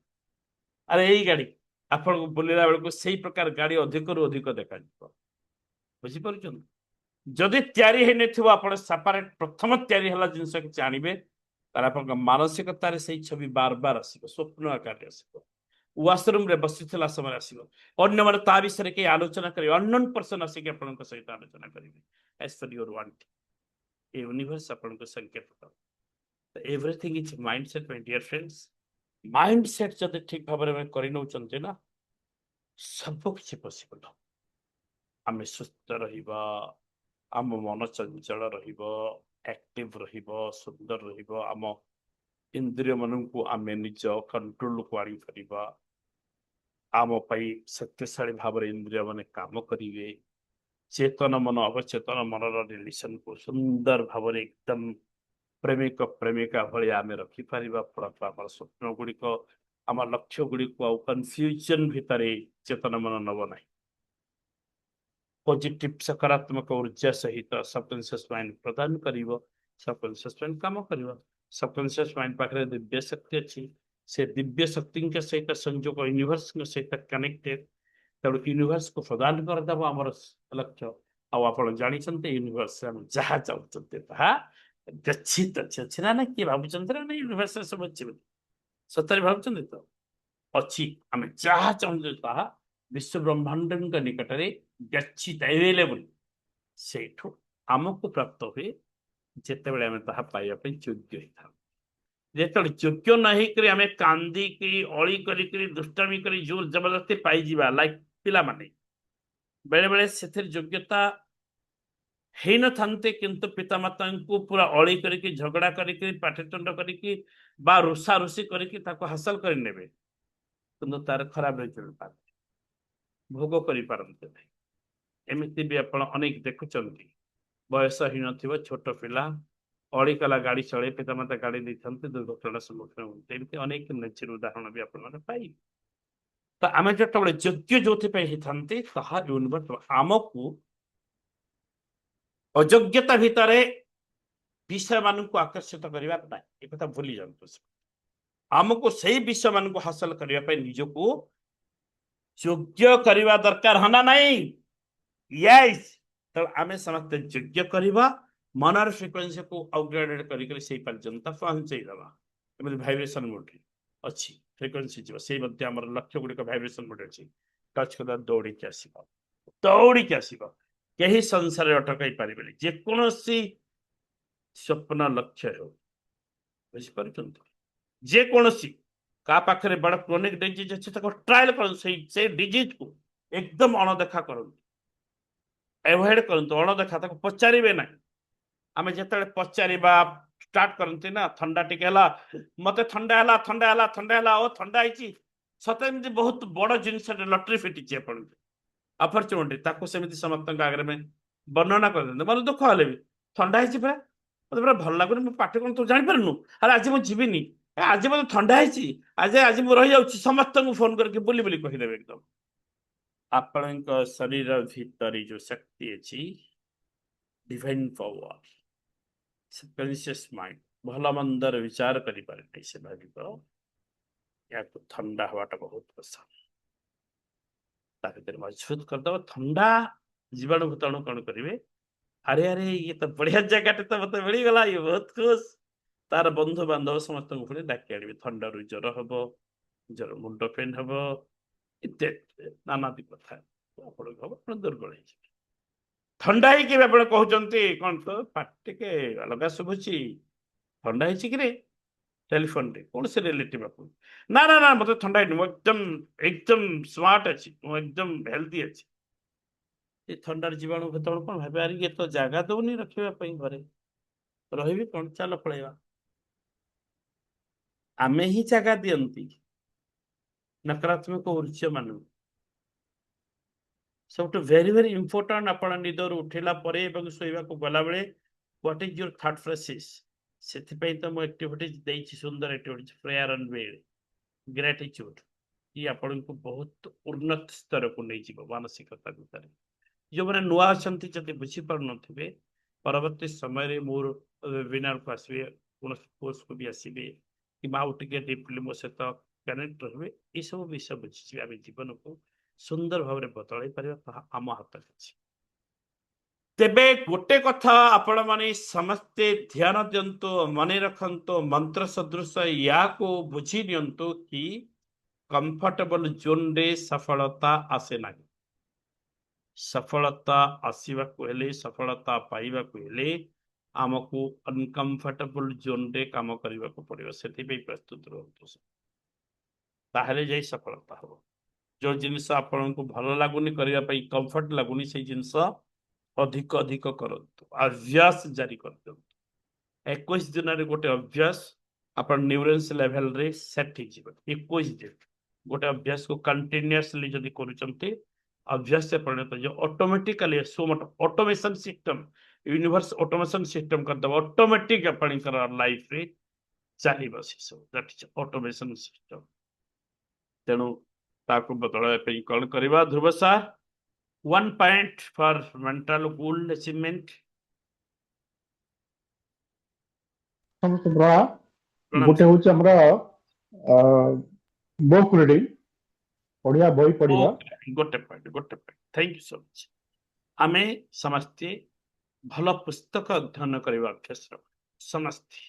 A: ଆରେ ଏଇ ଗାଡି, ଆପଣଙ୍କୁ ବୁଲିଲା ବେଳକୁ ସେଇ ପ୍ରକାର ଗାଡି ଅଧିକରୁ ଅଧିକ ଦେଖାଯିବ। ବୁଝିପାରୁଛନ୍ତି? ଯଦି ତିଆରି ହେଇନଥିବ, ଆପଣ ସେପାରେଟ ପ୍ରଥମ ତିଆରି ହେଲା ଜିନିଷ କିଛି ଆଣିବେ, ତାହେଲେ ଆପଣଙ୍କ ମାନସିକତାରେ ସେଇ ଛବି ବାର ବାର ଆସିବ, ସ୍ୱପ୍ନ ଆକାରରେ ଆସିବ, ୱାସରୁମରେ ବସିଥିଲା ସମୟରେ ଆସିବ, ଅନ୍ୟମାନେ ତା ବିଷୟରେ କେହି ଆଲୋଚନା କରିବେ, ଅନନୋନ୍ ପର୍ସନ ଆସିକି ଆପଣଙ୍କ ସହିତ ଆଲୋଚନା କରିବେ। As per your want, ଏ ୟୁନିଭର୍ସ ଆପଣଙ୍କୁ ସଂକେତ ଦେବ। Everything is mind set my dear friends. Mind set ଯଦି ଠିକ ଭାବରେ ଆମେ କରିନେଉଛନ୍ତି ନା, ସବୁ କିଛି ପସିବଲ। ଆମେ ସୁସ୍ଥ ରହିବା, ଆମ ମନ ଚଞ୍ଚଳ ରହିବ, ଆକ୍ଟିଭ ରହିବ, ସୁନ୍ଦର ରହିବ, ଆମ ଇନ୍ଦ୍ରିୟ ମାନଙ୍କୁ ଆମେ ନିଜ କଣ୍ଟ୍ରୋଲକୁ ଆଣିପାରିବା, ଆମ ପାଇଁ ଶକ୍ତିଶାଳୀ ଭାବରେ ଇନ୍ଦ୍ରିୟ ମାନେ କାମ କରିବେ। ଚେତନ ମନ ଅବଚେତନ ମନର ରିଲେସନକୁ ସୁନ୍ଦର ଭାବରେ ଏକଦମ ପ୍ରେମିକ ପ୍ରେମିକା ଭଳି ଆମେ ରଖିପାରିବା। ଫଳତଃ ଆମର ସ୍ୱପ୍ନ ଗୁଡ଼ିକ, ଆମ ଲକ୍ଷ୍ୟ ଗୁଡ଼ିକୁ ଆଉ କନଫ୍ୟୁଜନ ଭିତରେ ଚେତନ ମନ ନବ ନାହିଁ। ପଜିଟିଭ ସକାରାତ୍ମକ ଉର୍ଜା ସହିତ ସବକନସିୟସ୍ ମାଇଣ୍ଡ ପ୍ରଦାନ କରିବ, ସବକନସିୟସ୍ ମାଇଣ୍ଡ କାମ କରିବ। ସବକନସିୟସ୍ ମାଇଣ୍ଡ ପାଖରେ ଦିବ୍ୟ ଶକ୍ତି ଅଛି, ସେ ଦିବ୍ୟ ଶକ୍ତିଙ୍କ ସହିତ ସଂଯୋଗ, ୟୁନିଭର୍ସଙ୍କ ସହିତ କନେକ୍ଟେଡ। ତେଣୁ ୟୁନିଭର୍ସକୁ ପ୍ରଦାନ କରିଦେବ ଆମର ଲକ୍ଷ୍ୟ। ଆଉ ଆପଣ ଜାଣିଛନ୍ତି ୟୁନିଭର୍ସ ଆମେ ଯାହା ଚାହୁଁଛନ୍ତି ତାହା ଗଚ୍ଛିତ ଅଛି ନା? କିଏ ଭାବୁଛନ୍ତି ନା ୟୁନିଭର୍ସରେ ସବୁ ଅଛି ବୋଲି? ସତରେ ଭାବୁଛନ୍ତି ତ? ଅଛି। ଆମେ ଯାହା ଚାହୁଁଛୁ ତାହା ବିଶ୍ୱ ବ୍ରହ୍ମାଣ୍ଡଙ୍କ ନିକଟରେ ଗଚ୍ଛିତ, ଆଭେଲେବୁଲ। ସେଇଠୁ ଆମକୁ ପ୍ରାପ୍ତ ହୁଏ ଯେତେବେଳେ ଆମେ ତାହା ପାଇବା ପାଇଁ ଯୋଗ୍ୟ ହେଇଥାଉ। ଯେତେବେଳେ ଯୋଗ୍ୟ ନ ହେଇକରି ଆମେ କାନ୍ଦିକି ଅଳି କରିକି ଦୁଷ୍ଟାମି କରି ଜୋର ଜବରଦସ୍ତି ପାଇଯିବା, ଲାଇକ୍ ପିଲାମାନେ ବେଳେ ବେଳେ ସେଥିରେ ଯୋଗ୍ୟତା ହେଇନଥାନ୍ତେ, କିନ୍ତୁ ପିତାମାତାଙ୍କୁ ପୁରା ଅଳି କରିକି ଝଗଡା କରିକି ପାଟିତୁଣ୍ଡ କରିକି ବା ରୁଷାରୁଷି କରିକି ତାକୁ ହାସଲ କରିନେବେ, କିନ୍ତୁ ତାର ଖରାପ ରେଜଲ୍ଟ ପାଆନ୍ତି, ଭୋଗ କରିପାରନ୍ତି ନାହିଁ। ଏମିତି ବି ଆପଣ ଅନେକ ଦେଖୁଛନ୍ତି, ବୟସ ହେଇନଥିବ ଛୋଟ ପିଲା ଅଳି କଲା, ଗାଡି ଚଳେଇ, ପିତାମାତା ଗାଡି ଦେଇଥାନ୍ତି, ଦୁର୍ଘଟଣାର ସମ୍ମୁଖୀନ ହୁଅନ୍ତି। ଏମିତି ଅନେକ ନେଚର ଉଦାହରଣ ବି ଆପଣମାନେ ପାଇବେ। ତ ଆମେ ଯେତେବେଳେ ଯୋଗ୍ୟ ଯୋଉଥିପାଇଁ ହେଇଥାନ୍ତି, ତାହା ୟୁନିଭର୍ସ ଆମକୁ ଅଯୋଗ୍ୟତା ଭିତରେ ବିଷୟ ମାନଙ୍କୁ ଆକର୍ଷିତ କରିବା ନାହିଁ, ଏ କଥା ଭୁଲି ଯାଆନ୍ତୁ। ଆମକୁ ସେଇ ବିଷୟ ମାନଙ୍କୁ ହାସଲ କରିବା ପାଇଁ ନିଜକୁ ଯୋଗ୍ୟ କରିବା ଦରକାର, ହଁ ନା ନାଇଁ? ୟେସ୍। ତ ଆମେ ସମସ୍ତେ ଯୋଗ୍ୟ କରିବା, ମନର ଫ୍ରିକ୍ୱେନ୍ସିକୁ ଅପଗ୍ରେଡେଡ କରିକି ସେଇ ପର୍ଯ୍ୟନ୍ତ ପହଞ୍ଚେଇଦବା। ଏମିତି ଭାଇବ୍ରେସନ ମୋଡରେ ଅଛି, ଫ୍ରିକ୍ୱେନ୍ସି ଯିବ, ସେଇ ମଧ୍ୟ ଆମର ଲକ୍ଷ୍ୟ ଗୁଡ଼ିକ ଭାଇବ୍ରେସନ ମୋଡରେ ଅଛି। ଟଚ୍ କରିବା, ଦୌଡ଼ିକି ଆସିବ, ଦୌଡ଼ିକି ଆସିବ। କେହି ସଂସାରରେ ଅଟକାଇ ପାରିବେନି, ଯେକୌଣସି ସ୍ୱପ୍ନ ଲକ୍ଷ୍ୟ ହେଉ। ବୁଝିପାରୁଛନ୍ତି? ଯେକୌଣସି କାହା ପାଖରେ ବଡ କ୍ରୋନିକ ଡିଜିଜ ଅଛି, ତାକୁ ଟ୍ରାଏଲ କରନ୍ତୁ, ସେଇ ଡିଜିଜକୁ ଏକଦମ ଅଣଦେଖା କରନ୍ତୁ, ଏଭଏଡ କରନ୍ତୁ, ଅଣଦେଖା, ତାକୁ ପଚାରିବେ ନାହିଁ। ଆମେ ଯେତେବେଳେ ପଚାରିବା ଷ୍ଟାର୍ଟ କରନ୍ତି ନା, ଥଣ୍ଡା ଟିକେ ହେଲା, ମତେ ଥଣ୍ଡା ହେଲା, ଥଣ୍ଡା ହେଲା, ଥଣ୍ଡା ହେଲା, ଓ ଥଣ୍ଡା ହେଇଛି, ସତେ ଏମିତି ବହୁତ ବଡ ଜିନିଷଟେ ଲଟେରୀ ଫିଟିଛି ଆପଣଙ୍କୁ, ଅପରଚୁନିଟି, ତାକୁ ସେମିତି ସମସ୍ତଙ୍କ ଆଗରେ ବର୍ଣ୍ଣନା କରିଦିଅନ୍ତୁ। ମତେ ଦୁଃଖ ହେଲେ ବି, ଥଣ୍ଡା ହେଇଛି ପରା, ମତେ ପୁରା ଭଲ ଲାଗୁନି, ମୁଁ ପାଟି କଣ ତୁ ଜାଣିପାରୁନୁ, ଆରେ ଆଜି ମୁଁ ଯିବିନି, ଆଜି ମତେ ଥଣ୍ଡା ହେଇଛି, ଆଜି ମୁଁ ରହିଯାଉଛି, ସମସ୍ତଙ୍କୁ ଫୋନ କରିକି ବୁଲି ବୁଲି କହିଦେବେ ଏକଦମ। ଆପଣଙ୍କ ଶରୀର ଭିତରେ ଯୋଉ ଶକ୍ତି ଅଛି, ଡିଭାଇନ ପାୱାର, ସବକନସିୟସ୍ ମାଇଣ୍ଡ ଭଲ ମନ୍ଦର ବିଚାର କରିପାରେ ନାହିଁ, ସେ ଭାବିବ ୟାକୁ ଥଣ୍ଡା ହବାଟା ବହୁତ ପସନ୍ଦ, ତା ଭିତରେ ମଜବୁତ କରିଦବ। ଥଣ୍ଡା ଜୀବାଣୁ ଭୂତାଣୁ କଣ କରିବେ, ଆରେ ଆରେ ଇଏ ତ ବଢିଆ ଜାଗାଟେ ତ ମତେ ମିଳିଗଲା, ଇଏ ବହୁତ ଖୁସ, ତାର ବନ୍ଧୁ ବାନ୍ଧବ ସମସ୍ତଙ୍କୁ ପୁଣି ଡାକି ଆଣିବେ। ଥଣ୍ଡାରୁ ଜ୍ୱର ହବ, ଜ୍ୱର ମୁଣ୍ଡ ପେନ୍ ହବ, ଇତ୍ୟାଦି ନାନାଦି କଥା ଆପଣଙ୍କୁ ହବ, ଆପଣ ଦୁର୍ବଳ ହେଇଯିବେ। ଥଣ୍ଡା ହେଇକି ଆପଣ କହୁଛନ୍ତି କଣ ତ ପାଟି ଟିକେ ଅଲଗା ଶୁଭୁଛି, ଥଣ୍ଡା ହେଇଛି କିରେ ଟେଲିଫୋନରେ କୌଣସି ରିଲେଟିଭ ଆପଣଙ୍କୁ, ନା ନା ନା ମତେ ଥଣ୍ଡା ହେଇନି, ମୁଁ ଏକଦମ ଏକଦମ ସ୍ମାର୍ଟ ଅଛି, ମୁଁ ଏକଦମ ହେଲ୍ଦି ଅଛି। ଏ ଥଣ୍ଡାର ଜୀବାଣୁ କେତେବେଳେ କଣ ଭାବେ ଆରେ ଇଏ ତ ଜାଗା ଦଉନି ରଖିବା ପାଇଁ, ଘରେ ରହିବି କଣ, ଚାଲ ପଳେଇବା। ଆମେ ହିଁ ଜାଗା ଦିଅନ୍ତି ନକାରାତ୍ମକ ଉର୍ଜା ମାନଙ୍କୁ। ସବୁଠୁ ଭେରି ଭେରି ଇମ୍ପୋର୍ଟାଣ୍ଟ, ଆପଣ ନିଦରୁ ଉଠିଲା ପରେ ଏବଂ ଶୋଇବାକୁ ଗଲାବେଳେ what is your thought process, ସେଥିପାଇଁ ତ ମୁଁ ଆକ୍ଟିଭିଟିଜ ଦେଇଛି, ସୁନ୍ଦର ଆକ୍ଟିଭିଟିଜ, ପ୍ରେୟାର ଅନ୍ ବେଡ୍, ଗ୍ରାଟିଚ୍ୟୁଡ, ଇଏ ଆପଣଙ୍କୁ ବହୁତ ଉନ୍ନତ ସ୍ତରକୁ ନେଇଯିବ ମାନସିକତା ଭିତରେ। ଯେଉଁମାନେ ନୂଆ ଅଛନ୍ତି ଯଦି ବୁଝିପାରୁନଥିବେ, ପରବର୍ତ୍ତୀ ସମୟରେ ମୋର ୱେବିନାରକୁ ଆସିବେ, କୌଣସି କୋର୍ସକୁ ବି ଆସିବେ, କିମ୍ବା ଆଉ ଟିକେ ଡିପଲି ମୋ ସହିତ କନେକ୍ଟ ରହିବେ, ଏସବୁ ବିଷୟ ବୁଝିଯିବେ, ଆମେ ଜୀବନକୁ ସୁନ୍ଦର ଭାବରେ ବଦଳାଇ ପାରିବା, ତାହା ଆମ ହାତରେ ଅଛି। ତେବେ ଗୋଟେ କଥା ଆପଣମାନେ ସମସ୍ତେ ଧ୍ୟାନ ଦିଅନ୍ତୁ, ମନେ ରଖନ୍ତୁ, ମନ୍ତ୍ର ସଦୃଶ ୟାକୁ ବୁଝି ନିଅନ୍ତୁ କି କମ୍ଫର୍ଟେବଲ ଜୋନରେ ସଫଳତା ଆସେ ନାହିଁ। ସଫଳତା ଆସିବାକୁ ହେଲେ, ସଫଳତା ପାଇବାକୁ ହେଲେ ଆମକୁ ଅନକମ୍ଫର୍ଟେବଲ ଜୋନରେ କାମ କରିବାକୁ ପଡିବ, ସେଥିପାଇଁ ପ୍ରସ୍ତୁତ ରୁହନ୍ତୁ, ତାହେଲେ ଯାଇ ସଫଳତା ହବ। ଯୋଉ ଜିନିଷ ଆପଣଙ୍କୁ ଭଲ ଲାଗୁନି କରିବା ପାଇଁ, କମ୍ଫର୍ଟ ଲାଗୁନି, ସେଇ ଜିନିଷ ଅଧିକ ଅଧିକ କରନ୍ତୁ, ଅଭ୍ୟାସ ଜାରି କରିଦିଅନ୍ତୁ। 21 ଦିନରେ ଗୋଟେ ଅଭ୍ୟାସ ଆପଣ ନ୍ୟୁରୋନ୍ସ ଲେଭେଲରେ ସେଟ୍ ହେଇଯିବ। 21 ଦିନ ଗୋଟେ ଅଭ୍ୟାସକୁ କଣ୍ଟିନ୍ୟୁଅସଲି ଯଦି କରୁଛନ୍ତି, ଅଭ୍ୟାସରେ ପରିଣତ ହେଇଯିବ, automatically automation system, universe automation system କରିଦେବ, ଅଟୋମେଟିକ ଆପଣଙ୍କର ଲାଇଫରେ ଚାଲିବ ସେସବୁ, ଦ୍ୟାଟ୍ ଇଜ ଅଟୋମେସନ ସିଷ୍ଟମ। ତେଣୁ ତାକୁ ବଦଳାଇବା ପାଇଁ କଣ କରିବା Dhruv sir? 1 point for mental goal achievement.
E: ଗୋଟେ ହଉଛି ଆମର ବୁକ୍ ରିଡିଂ, ପଢିବା, ବହି ପଢିବା।
A: ଗୋଟେ point thank you so much. ଆମେ ସମସ୍ତେ ଭଲ ପୁସ୍ତକ ଅଧ୍ୟୟନ କରିବା ଅଭ୍ୟାସ ରଖ। ସମସ୍ତେ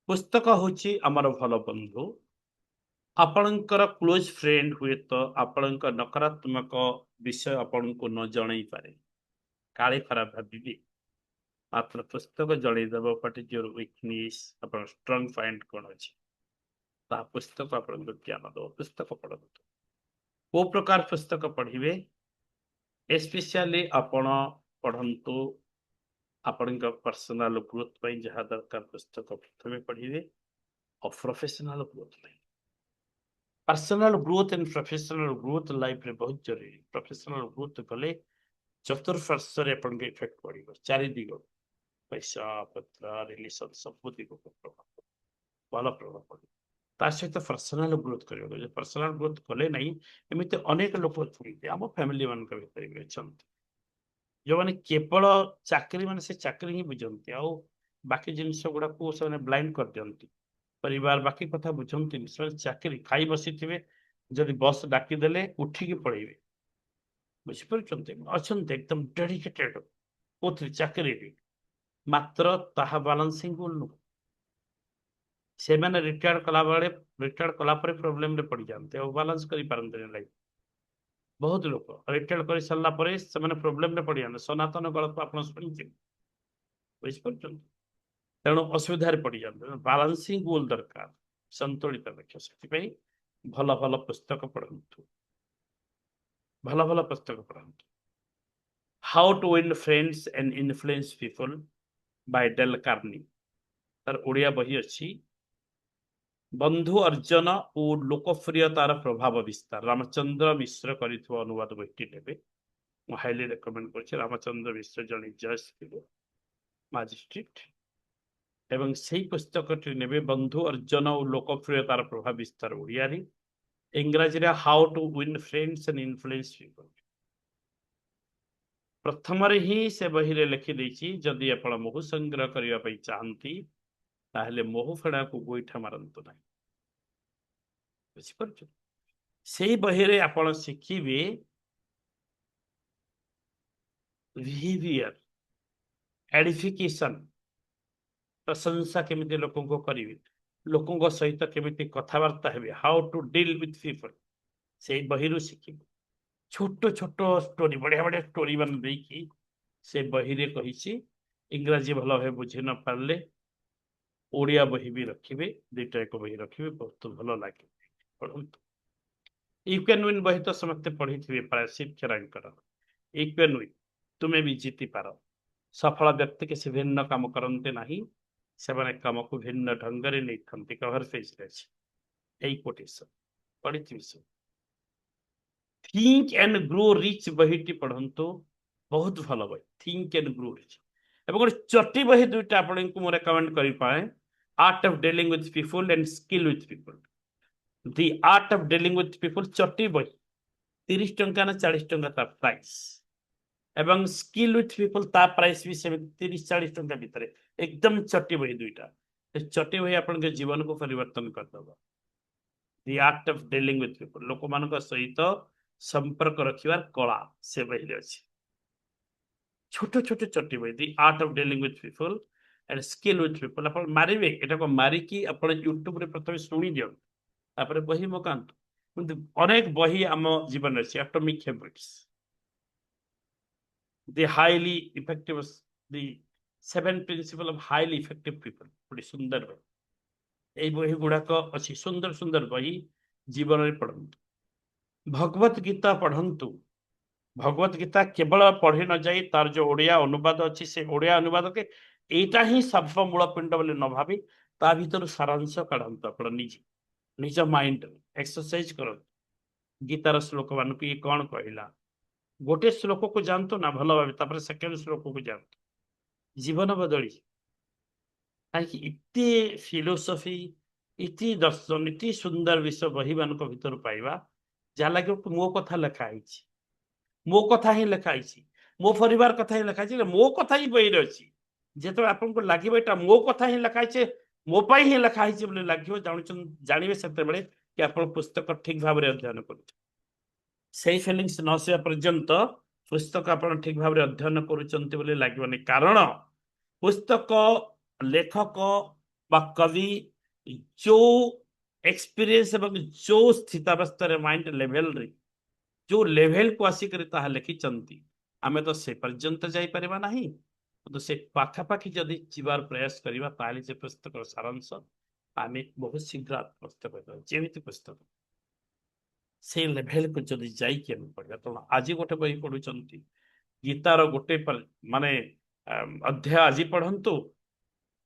A: ପୁସ୍ତକ ହଉଛି ଆମର ଭଲ ବନ୍ଧୁ। ଆପଣଙ୍କର କ୍ଲୋଜ ଫ୍ରେଣ୍ଡ ହୁଏତ ଆପଣଙ୍କ ନକାରାତ୍ମକ ବିଷୟ ଆପଣଙ୍କୁ ନ ଜଣେଇ ପାରେ, କାଳେ ଖରାପ ଭାବିବେ, ମାତ୍ର ପୁସ୍ତକ ଜଣେଇଦେବ ହ୍ୱାଟ ଇଜ ୟୋର ୱିକନେସ୍, ଆପଣ ଷ୍ଟ୍ରଙ୍ଗ ପଏଣ୍ଟ କଣ ଅଛି, ତାହା ପୁସ୍ତକ ଆପଣଙ୍କୁ ଜ୍ଞାନ ଦେବ। ପୁସ୍ତକ ପଢନ୍ତୁ। କୋଉ ପ୍ରକାର ପୁସ୍ତକ ପଢିବେ? ଏସ୍ପେସିଆଲି ଆପଣ ପଢନ୍ତୁ ଆପଣଙ୍କ ପର୍ସନାଲ ଗ୍ରୋଥ ପାଇଁ ଯାହା ଦରକାର ପୁସ୍ତକ ପ୍ରଥମେ ପଢିବେ, ଆଉ ପ୍ରଫେସନାଲ ଗ୍ରୋଥ ପାଇଁ। Personal growth and professional growth life रे बहुत जरूरी। प्रोफेशनल ग्रोथ कले चतुर्पार्श्व अपन इफेक्ट पड़ो, चारि दिग, पैसा पत्र रिलेशन सब दिग भल प्रभाव पड़े। ता सहित पर्सनल ग्रोथ कर, पर्सनल ग्रोथ कले नहीं, एमती अनेक लोक आम फैमिली मान भर भी अच्छा जो मैंने केवल चाकरी मान से चाकरी ही बुझंती, आउ बाकी जिनस गुड़ा को ब्लाइंड कर दियंती, परिवार बाकी कथा बुझंती, चाकरी खाई बसी थे, जदि बस डाकीदेले उठिकी पड़े, बुझीपार अच्छा एकदम डेडिकेटेड कोथि चाकरी, मात्र ताहा बालांसिंग नुह, से मैंने रिटायर कला बेले रिटायर कला प्रोब्लेम रे पड़ जाते और बालांस करि पारंते लाइफ। बहुत लोग रिटायर कर सारा पर से प्रोब्लेम रे पड़ जाते, सनातन गल्प आप शुणी, बुझीपार तेणु असुविधा पड़ जाते। बालांसिंग गोल दरकार, संतुलित लक्ष्य, से भल भल पुस्तक पढ़ु, भल भल पुस्तक पढ़ु। How to win friends and influence people by Dale Carnegie, तार ओडिया बही अच्छी, बंधु अर्जन और लोकप्रियतार प्रभाव विस्तार, रामचंद्र मिश्र कर अनुवाद बहीटी ने हाईली रेकमेंड कर। रामचंद्र मिश्र जन जज थे मजिस्ट्रेट, एवं से पुस्तक ने बंधु अर्जन और लोकप्रियतार प्रभाव विस्तार ओडिया, इंग्राजी रे how to win friends and influence people. प्रथम ही से बही रे लिखिदे, जदि आप मोह संग्रह करने चाहती ताहले मोह फेड़ा को गोईठा मारतु ना, बुझीपार से बही रे आप शिखिबे बिहेवियर, एडिफिकेशन, प्रशंसा केमिति लोकों को करिवे, लोकों सहित केमिति कथबार्ता हेबे, how to deal with people, से बही शिखिबे छोट छोट स्टोरी बढ़िया बढ़िया स्टोरी मान देकी से बही रे कहिछि इंग्राजी भल भावे बुझी न पारले ओडिया बही भी रखिबे दुईटा एक बही रखिबे बहुत भल लागे पढ़ंतु यू कैन विन बही तो समस्ते पढ़ी प्राय शिक्षाकर यू कैन विन तुम्हें भी जीति पार सफल व्यक्ति किसी भिन्न काम करते नहीं से काम को भिन्न ढंग से नहीं कवर पेज यही कोटेशन पढ़ी थिंक एंड ग्रो रिच बहीटी पढ़ंतु बहुत भल बही थिंक एंड ग्रो रिच एवं गोटे चटी बही दुईटा आपण को रेकमेंड कर पाए art of dealing with people and skill with people the art of dealing with people चटी बही 30 टंका ना 40 टंका ता प्राइस एवं स्किल विथ पीपल ता प्राइस भी से 30-40 टंका भितर एकदम चटी बही दुईटा चटी बही आपण के जीवन को परिवर्तन करदब the art of dealing with people लोक मान सहित संपर्क रखिवार कला से बही अच्छी छोट छोट चटी बही the art of dealing with people and skill with people आप मारे एटा को मारिकी आप यूट्यूब रे प्रथम शुणी दियो तापर बही मकांत अनेक बही आम जीवन अच्छी atomic habits the highly effective the 7 principle of highly effective people बड़ी सुंदर बही এই বহি গুড়াক अच्छी सुंदर सुंदर बही जीवन में पढ़ंतु भगवत गीता पढ़ंतु भगवत गीता केवल पढ़ी न जाई तार जो ओडिया अनुवाद अच्छी से ओडिया अनुवाद के एटा ही सर्वमूल पिंड बोले न भावी ता भीतर सारांश काढंतु आपण निज निज माइंड एक्सरसाइज करंतु गीतार श्लोक मान ये कौन कहला गोटे श्लोक को जानतो ना भल भाव सेकेंड श्लोक को जानतो जीवन बदली कहीं इतने फिलोसफी इति दर्शन इति सुंदर विषय बही मान भीतर पाइबा जहाँ लगे मो कथा लिखाई मो कथा ही लिखाई मो परिवार कथा ही लिखाई मो कथा ही बही अच्छी जो आपको लगे यहाँ मो कथा ही लिखाई मो पाई ही लिखाई लगे जानवे से कि आप पुस्तक ठीक भाव में अध्ययन कर से फिलिंग्स न आसा पर्यंत पुस्तक आप ठीक भाव में अध्ययन कर लगे कारण पुस्तक लेखक बा कवि जो एक्सपीरियंस एवं जो स्थितावस्था माइंड लेवल रे जो लेवल को आसिक लिखी आम तो से पर्यंत जापर ना तो से पाखापाखि जदि जीवार प्रयास करवा ताली से पुस्तक सारांश आम बहुत शीघ्र पुस्तक जेमिति पुस्तक से लेवल को जदि जाइए पढ़ा तो आज गोटे बही पढ़ुंट गीतार गोटे माने अध्याय आज पढ़ंतु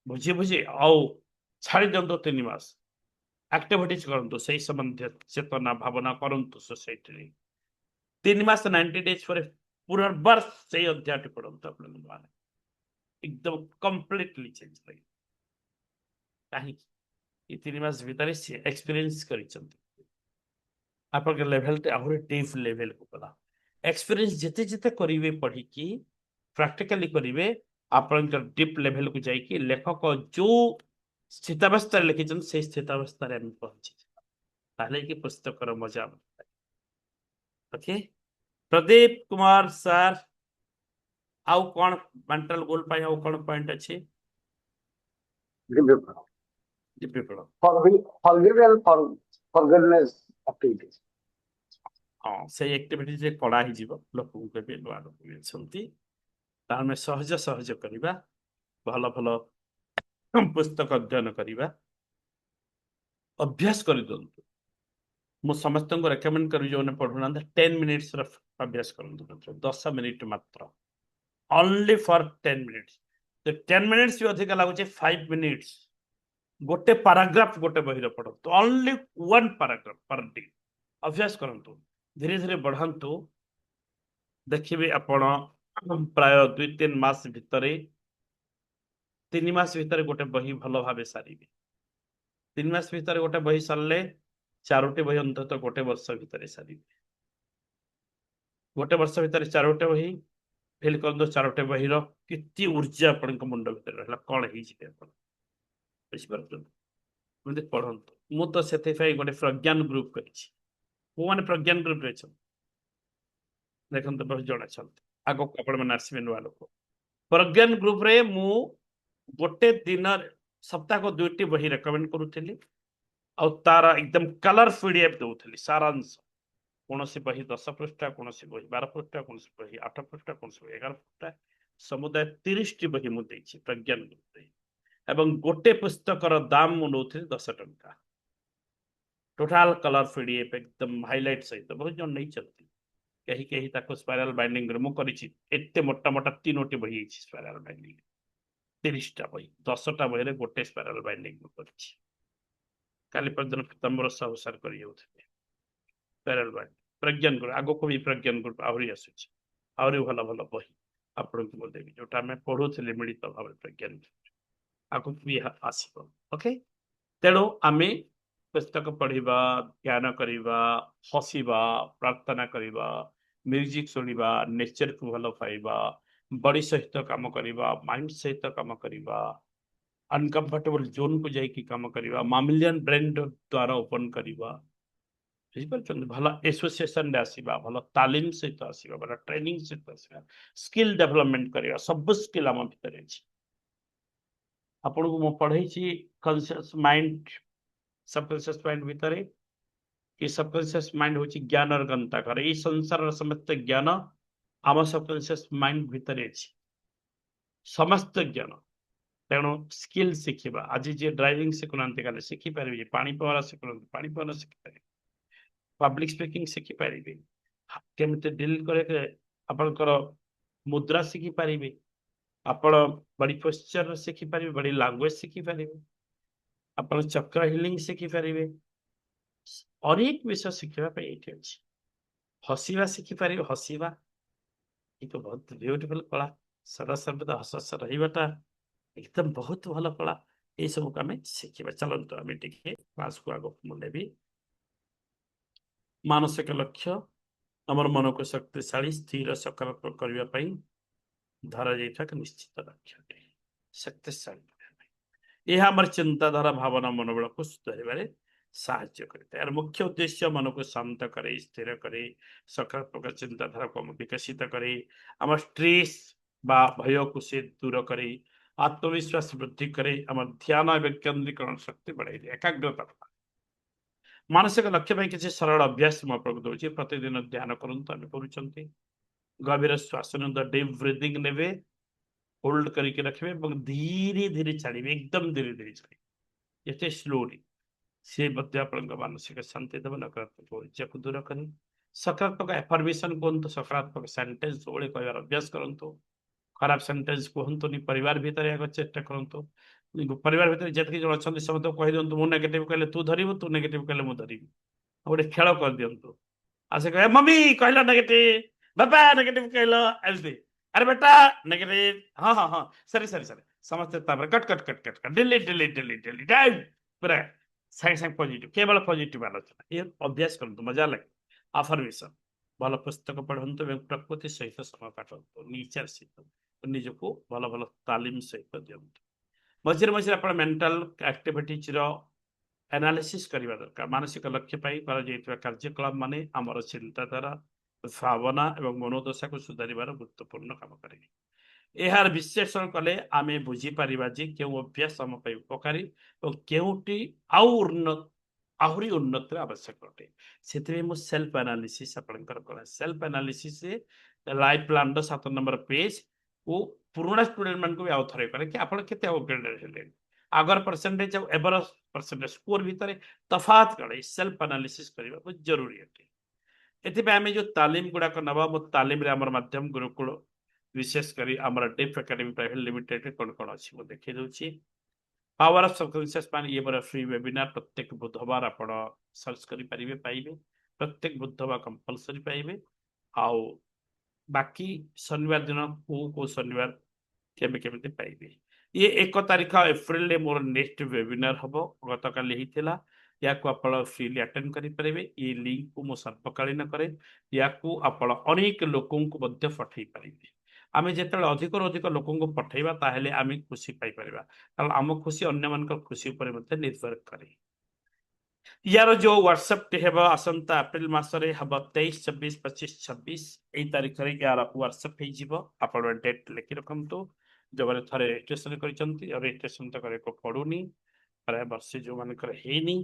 A: बुझी बुझी आउ छाड़ी दिंतु 3 मास एक्टिविटीज करंतु से संबंध चेतना भावना करंतु सोसाइटी 3 मास 90 डेज पर पुनर्बार से अध्याय पढ़ंतु आप एकदम कंप्लीटली चेंज लगे कहीं 3 मास भीतर एक्सपीरियंस कर आप लेवल आहरी डीप लेवल को गला एक्सपीरियंस जिते जिते करेंगे पढ़ी की प्रैक्टिकली करेंगे आप डीप लेवल को जाइए लेखक जो स्थितावस्था लिखी से स्थितावस्था पहुंची कि पुस्तक मजा ओके प्रदीप कुमार सर आउ कौन मेंटल गोल पाई आउ कौन पॉइंट अच्छे हाँ से एक्टिविटी कड़ा ही लोक नुआ लोक भी अच्छा सहज सहज करवा भल भल पुस्तक अध्ययन करवा अभ्यास कर दिंतु मु समस्त को रेकमेंड करी जो पढ़ुना 10 मिनिट्स अभ्यास करूँ 10 मिनिट मात्र ओनली फॉर 10 मिनिट्स तो 10 मिनिट्स भी अधिक लगुच 5 मिनिट्स गोटे पैराग्राफ गोटे बही पढ़ो तो ओनली 1 पैराग्राफ पर डे अभ्यास करंतु धीरे धीरे बढ़ातु देखिए आपण प्राय 2-3 मास भितर 3 मास भितर गोटे बही भल भाव सारे 3 मास भितर गोटे बही सारे 4टी बही अंततः गोटे वर्ष भितर सारे गोटे वर्ष भितर 4टी बही फिल कर 4टी बहीर कितनी ऊर्जा आपण मुंड भितर रहा कौन बुझीपार पढ़ंतु मु तो से गोटे प्रज्ञान ग्रुप कर प्रज्ञान ग्रुप देखते बहुत जन अच्छा आग आपण आसवे नुआ लोक प्रज्ञान ग्रुप रे मु गोटे दिन सप्ताह को 2टी बही रेकमेंड करूली आ तार एकदम कलर पीडीएफ दौली सारांश कौन सी बही 10 पृष्ठा कौन सी बही 12 पृष्ठा कौन सी बही 8 पृष्ठा कौन सी बही 11 पृष्ठा समुदाय 30 टी बही मु देछि प्रज्ञान गुरुकुल एवं गोटे पुस्तकर दाम मु नौथि 10 टंका टोटाल कलर पीडीएफ एकदम हाइलाइट सहित बहुत जन नहीं चलती कहीं कहीं ताको स्पाइरल बाइंडिंग रे मु करिछि एते मोटा मोटा तीनोटी बही अछि स्पाइरल बाइंडिंग 30 टा बही 10 टा बही रे गोटे स्पाइरल बाइंडिंग मु करिछि काली परदिन पीताम्बर साहु सर करि जाउथि स्पाइरल बाइंडिंग प्रज्ञान गुरु आगो को भी प्रज्ञान गुरु आहुरी आसुछि आहुरी भल भल बही आपण को देबी जोटा हमें पढुथिले मिलित भाव प्रज्ञान आगो भी आसीबो ओके तेणु आमे पुस्तक पढ़िबा ज्ञान करिबा हसिबा प्रार्थना करिबा म्यूजिक सुनिबा नेचर को भल पाइबा बॉडी सहित काम करिबा माइंड सहित काम करिबा अनकंफर्टेबल जोन को जाइकी काम करिबा मामिलियन ब्रेन द्वारा ओपन करिबा बुझिपारुछन्ति भल एसोसिएशन रे आसीबा भल तालीम सहित आसीबा भल ट्रेनिंग सहित आसीबा स्किल डेवलपमेंट करिबा सब स्किल हम भीतर अछि आपन को मो पढ़ैछि कॉन्शियस माइंड सबकॉन्शियस माइंड भीतर कि सबकॉन्शियस माइंड होची ज्ञान और गंता करे ई संसार समस्त ज्ञान आम सबकॉन्शियस माइंड भीतर अछि समस्त ज्ञान तेणु स्किल शिखिबा आज जे ड्राइविंग शिखुनांती काले शिखि पारिबे पानी पहरा शिखुनांती पानी पहरा शिखि पारिबे पब्लिक स्पीकिंग शिखि पारिबे केमते डील करे के आपनकर मुद्रा शिखि पारिबे आपण बॉडी पोस्चर शिखि पारिबे बॉडी लैंग्वेज शिखि पारिबे आपण चक्र हिलिंग शिखि पारिबे अनेक विषय शिखिबा पे एठी अछि हसिबा शिखि पारिबे हसिबा ये तो बहुत ब्यूटीफुल कला सदा सर्वदा हस हस रहिबाटा एकदम बहुत भल कला ये सब आम शिखा चलते आम टे क्लास को आग मुंडे भी मानसिक लक्ष्य आमर मन को शक्तिशाली स्थिर सकारात्मक करने धरा जाइए निश्चित लक्ष्य शक्तिशाली यह आम चिंताधारा भावना मनोबल को सुधार साहाय्य करता है मुख्य उद्देश्य मन को शांत करे स्थिर करे सकारात्मक चिंताधारा को विकसित करे आम स्ट्रेस बा भय को से दूर करे आत्मविश्वास वृद्धि करे आम ध्यान एवं केन्द्रीकरण शक्ति बढ़ाई एकाग्रता मानसिक लक्ष्य किसी सरल अभ्यास दूसरी प्रतिदिन ध्यान करूँ आम कर गभीर श्वास डीप ब्रीदिंग ने होल्ड करके रखिए धीरे धीरे छाड़े एकदम धीरे धीरे छाड़े ये स्लोली से मानसिक शांति देव नकारात्मक ऊर्जा को दूर करे सकारात्मक एफर्मेशन कहतु सकारात्मक सेंटेंस सब कह अभ्यास करूँ खराब सेंटेंस कहतुनि परिवार भितर आगे चेष्टा करूँ परिवार भितर जितकी जन अच्छा समस्त कह दिखाँ मु नेगेटिव कहले तू धरबू तू नेगेटिव कहले मु धरबी गोटे खेल कर दिंतु आ से कहे मम्मी कहला नेगेटिव बाबा नेगेटिव कहल एमती अरे बेटा नेगेटिव हाँ हाँ हाँ सरी सरी सरी समस्ते cut cut cut cut cut delete delete delete delete पूरा साइड साइड पॉजिटिव केवल पॉजिटिव आलोचना ये अभ्यास करते मजा लगे अफर्मेशन भल पुस्तक पढ़ु प्रकृति सहित समय काटतु नेचर सहित निजको भल भल तालीम सहित दिंतु मझे मझे आप मेंटल एक्टिविटीज एनालिसिस करने दरकार मानसिक लक्ष्य कार्यकलाप माने आमर चिंताधारा भावना एवं मनोदशा को सुधार गुरुत्वपूर्ण काम करेंगे यार विश्लेषण कले आम बुझीपर क्यों अभ्यास आम उपकारी और क्योंटी आहरी उन्नति आवश्यक अटे से सेल्फ एनालिसिस आपंकर self analysis life plan 7 number page को पुराना स्टूडेंट मान को भी आउ थे करें कि आप upgraded Agar percentage ever percentage score भितर तफात कड़े सेल्फ एनालिसिस करने बहुत जरूरी अटे एथि आम जो तालीम गुड़ाक नवा मो तालीम माध्यम गुरुकुल विशेषकर आमर डिफ एकेडमी प्राइवेट लिमिटेड कौन कौन अच्छी मुझे देखी दूसरी पावर ऑफ सबकॉन्शियस माइंड ये मोर फ्री वेबिनार प्रत्येक बुधवार आप सर्च करें पाइबे प्रत्येक बुधवार कंपलसरी पाइबे आउ बाकी शनिवार दिन को शनिवार केमी केमी पाइबे ये 1 तारीख एप्रिल मोर नेक्स्ट वेबिनार हम गत काली होता या आप फ्रीली अटेंड करेंगे ये लिंक को मो सर्वकालीन करे या आप अनेक लोकों को पठे पारे आम जो अधिक अधिक लोक पठेबा ताहले आम खुशी पाई परिबा कारण आम खुशी अन्य मान खुशी उपर निर्भर करे यार जो व्हाट्सएप टे हेबा आसंता अप्रैल मासरे हबा 23 26 25 26 एई तारीख रे यार व्हाट्सएप हे जिवो आपण डेट लिखि रखंतु जो बारे थरे रजिस्ट्रेशन करिसंती और रजिस्ट्रेशन तक करे को पडुनी प्राय वर्ष जो मान कर हेनी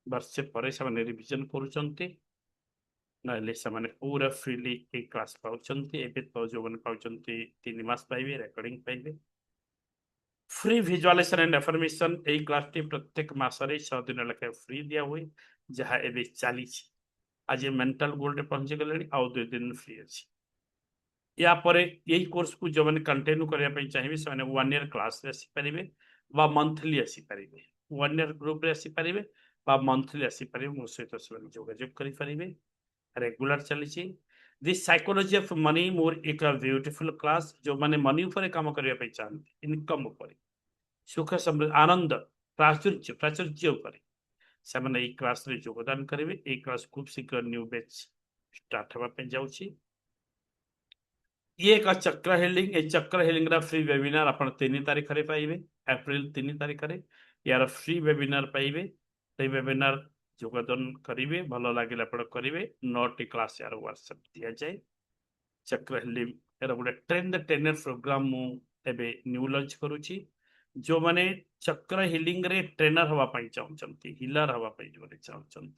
A: वर्ष पर से रिविजन करूचंती नहले से पूरा फ्रीली ए क्लास पाउछंती एबे तो जो मन पाउछंती 3 मास पाइबे रेकॉर्डिंग पाइबे फ्री विजुअलाइजेशन एंड अफर्मेशन ए क्लास टी प्रत्येक मासरे 6 दिन लखे फ्री दिया हुए जहाँ एबे चली आज मेंटल गोल रे पहुंची गले आउ 2 दिन फ्री अच्छी या पर यही कोर्स को जो मैंने कंटिन्यू करने चाहिए से 1 ईयर क्लास रे आसी परिबे बा मंथली आसी परिबे 1 ईयर ग्रुप रे आसी परिबे बा मंथली आसी परिबे मो सहित से जोगाजोग करि परिबे रेगुलर चली दिस साइकोलॉजी ऑफ मनी मोर एक ब्यूटीफुल क्लास जो माने मनी ऊपर काम करने चाहते इनकम ऊपर सुख समृद्धि आनंद प्राचुर्य प्राचुर्य ऊपर से क्लास रे योगदान करेंगे ए क्लास खूब शीघ्र न्यू बैच स्टार्ट होगा जाऊँगी ये एक चक्र हिलिंग ए चक्र हिलिंग रा फ्री वेबिनार आपण 3 तारिख रे पाइबे अप्रैल 3 तारिख रे यार फ्री वेबिनार पाइबे से वेबिनार योगदान करिवे भलो लागिला आपण करिवे 9 क्लास यार व्हाट्सएप दिया जाए चक्र हिलिंग एरा गोटे ट्रेन द ट्रेनर प्रोग्राम मु एबे न्यू लॉन्च करूची जो माने चक्र हिलिंग रे ट्रेनर हवा पाई चाहउचंती हिलर हवा पाई जोरे चाहउचंती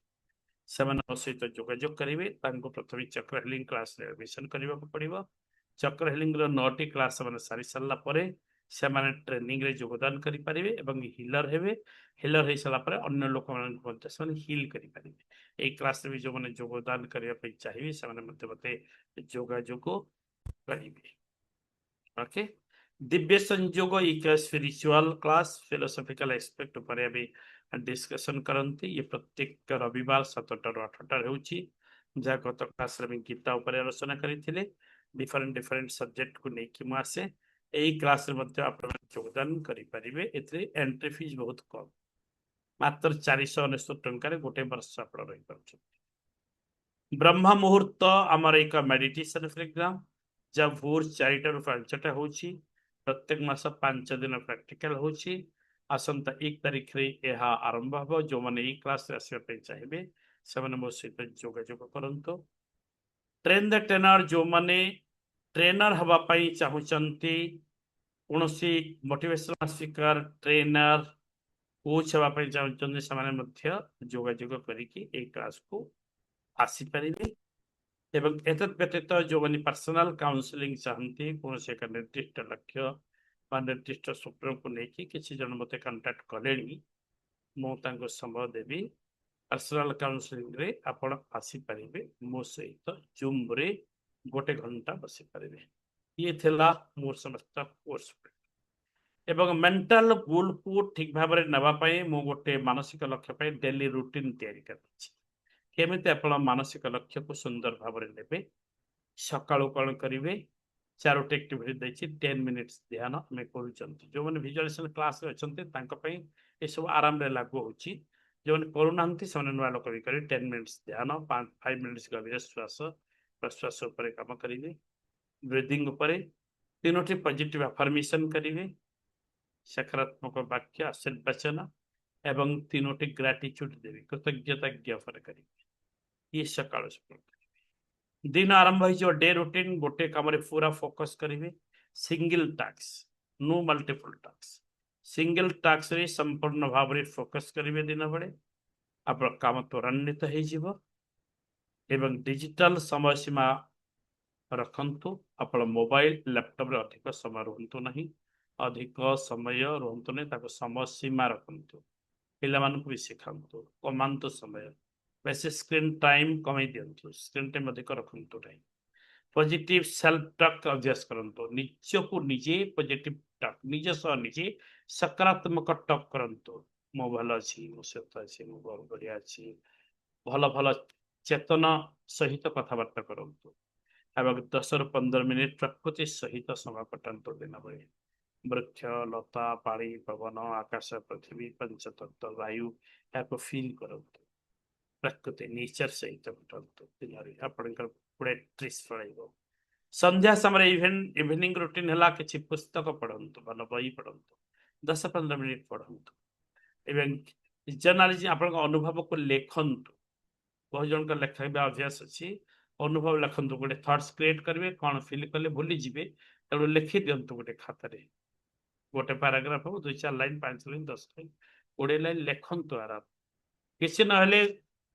A: सेमान सहित जोगाजोग करिवे तांको प्रथमे चक्र हिलिंग क्लास रे एडमिशन करबा को पड़िबो चक्र हिलिंग रो 9 क्लास सारी सारा पर से ट्रेनिंग रे योगदान करि परिबे एवं हिलर हेबे हिलर हो सारा पर अन्य लोक मान हिल करि परिबे ए क्लास रे जो माने योगदान करिया पे चाहिए से मते जोगाजोग करिबे ओके दिव्य संयोग एक स्पिरिचुअल क्लास फिलोसॉफिकल एस्पेक्ट पर अभी डिस्कशन करते ये प्रत्येक रविवार 7टा ରୁ 8टा होची जहाँ गत क्लास रे गीता उपर आलोचना करथिले डिफरेंट डिफरेंट सब्जेक्ट को लेकिन मु आसे एई क्लास रे मध्ये आपण योगदान करि परिबे एतरे एंट्री फीस बहुत कम मात्र 499 टंका रे गोटे वर्ष आपण रहि परछन ब्रह्म मुहूर्त आमर एक मेडिटेशन प्रोग्राम जब भोर 4टा ରୁ 5टा होची प्रत्येक मास 5 दिन प्रैक्टिकल होची आसंता 1 तारिख रे यह आरंभ हो जो माने ई क्लास रे आसे पे चाहिए से माने मो सहित जोगाजोग करंतो ट्रेन द ट्रेनर जो माने ट्रेनर हवा पाई चाहूचंती कौनसी मोटिवेशनल स्पीकर ट्रेनर कोच हवा पाई चाहूचंती से माने मध्य जोगाजोग करिकी ए क्लास को आसी परिबे एवं एतत् व्यतीत जो माने पर्सनल काउंसलिंग चाहती कौन से एक निर्दिष्ट लक्ष्य बा निर्दिष्ट स्वप्न को लेकिन किसी जन मते कांटेक्ट कलेनी मो तांको समय देवी पर्सनल काउंसलिंग रे आपण आसी परिबे मो सहित जूम रे गोटे घंटा बसी परिबे ये थिला मोर समस्त कोर्स एवं मेंटल गोल को ठीक भाव में नवा पाए मो गोटे मानसिक लक्ष्य पाए डेली रूटीन तैयारी करछि केमिति आपण मानसिक लक्ष्य को सुंदर भाव में नेबे सकाळु कौन करिवे 4टी एक्टिविटी देछि 10 मिनिट्स ध्यान में करूचंती जो माने विजुअलाइजेशन क्लास रे अछंती तांका पई ए सब आराम रे लागू होछि जो माने करूनांती सने नुआ लोक भी करी 10 मिनिट्स ध्यान 5 मिनिट्स गभीर श्वास प्रश्वास ऊपर काम करिवे ब्रीदिंग ऊपर 3टी पॉजिटिव अफर्मेशन करिवे सकारात्मक वाक्य आशीर्वचन एवं 3टी ग्रेटिट्यूड देवी कृतज्ञता ज्ञापन करिवे ये सकाळ दिन आरंभ हो डे रूटीन गोटे काम पूरा फोकस करेंगे single task no multiple task single task रे संपूर्ण भाव में फोकस करेंगे दिन बेले आप काम त्वरान्वित हो डिजिटल समय सीमा रखंतु आप मोबाइल लैपटॉप रे अधिक समय रुहतु नहीं अधिक समय रुहतु नहीं समय सीमा रखंतु पिला भी शिखातु कमांतु समय वैसे स्क्रीन टाइम कमे दिंतु स्क्रीन टाइम अधिक रखंतु नहीं पॉजिटिव सेल्फ टॉक अभ्यास करंतु निज को निजे पॉजिटिव टॉक निज सह निजे सकारात्मक टॉक करंतु मो भल अच्छी मो सत अच्छी मो बहुत बढ़िया अच्छी भल भल चेतना सहित कथबार्ता करंतु एवं 10 ରୁ 15 मिनिट प्रकृति सहित समय कटातु दिन बेले वृक्ष लता पानी पवन आकाश पृथ्वी पंचतत्व वायु या फील करंतु प्रकृति नेचर सहित ट्रिक्स पड़ेगा संध्या समय इवनिंग रूटीन है कि पुस्तक पढ़ंतु भल बही पढ़ंतु 10-15 मिनिट पढ़ंतु एवं जर्नालिज्म आप अनुभव को लेखंतु बहुत जन लेखा अभ्यास अच्छी अनुभव लिखंतु गोटे थॉट्स क्रिएट करेंगे कौन फिल कले भूली जीवे तेणु लिखि दिंतु गोटे खातार गोटे पैराग्राफ हो 2-4 लाइन 5 लाइन 10 लाइन 20 लाइन लिखंतु आराम किसी ना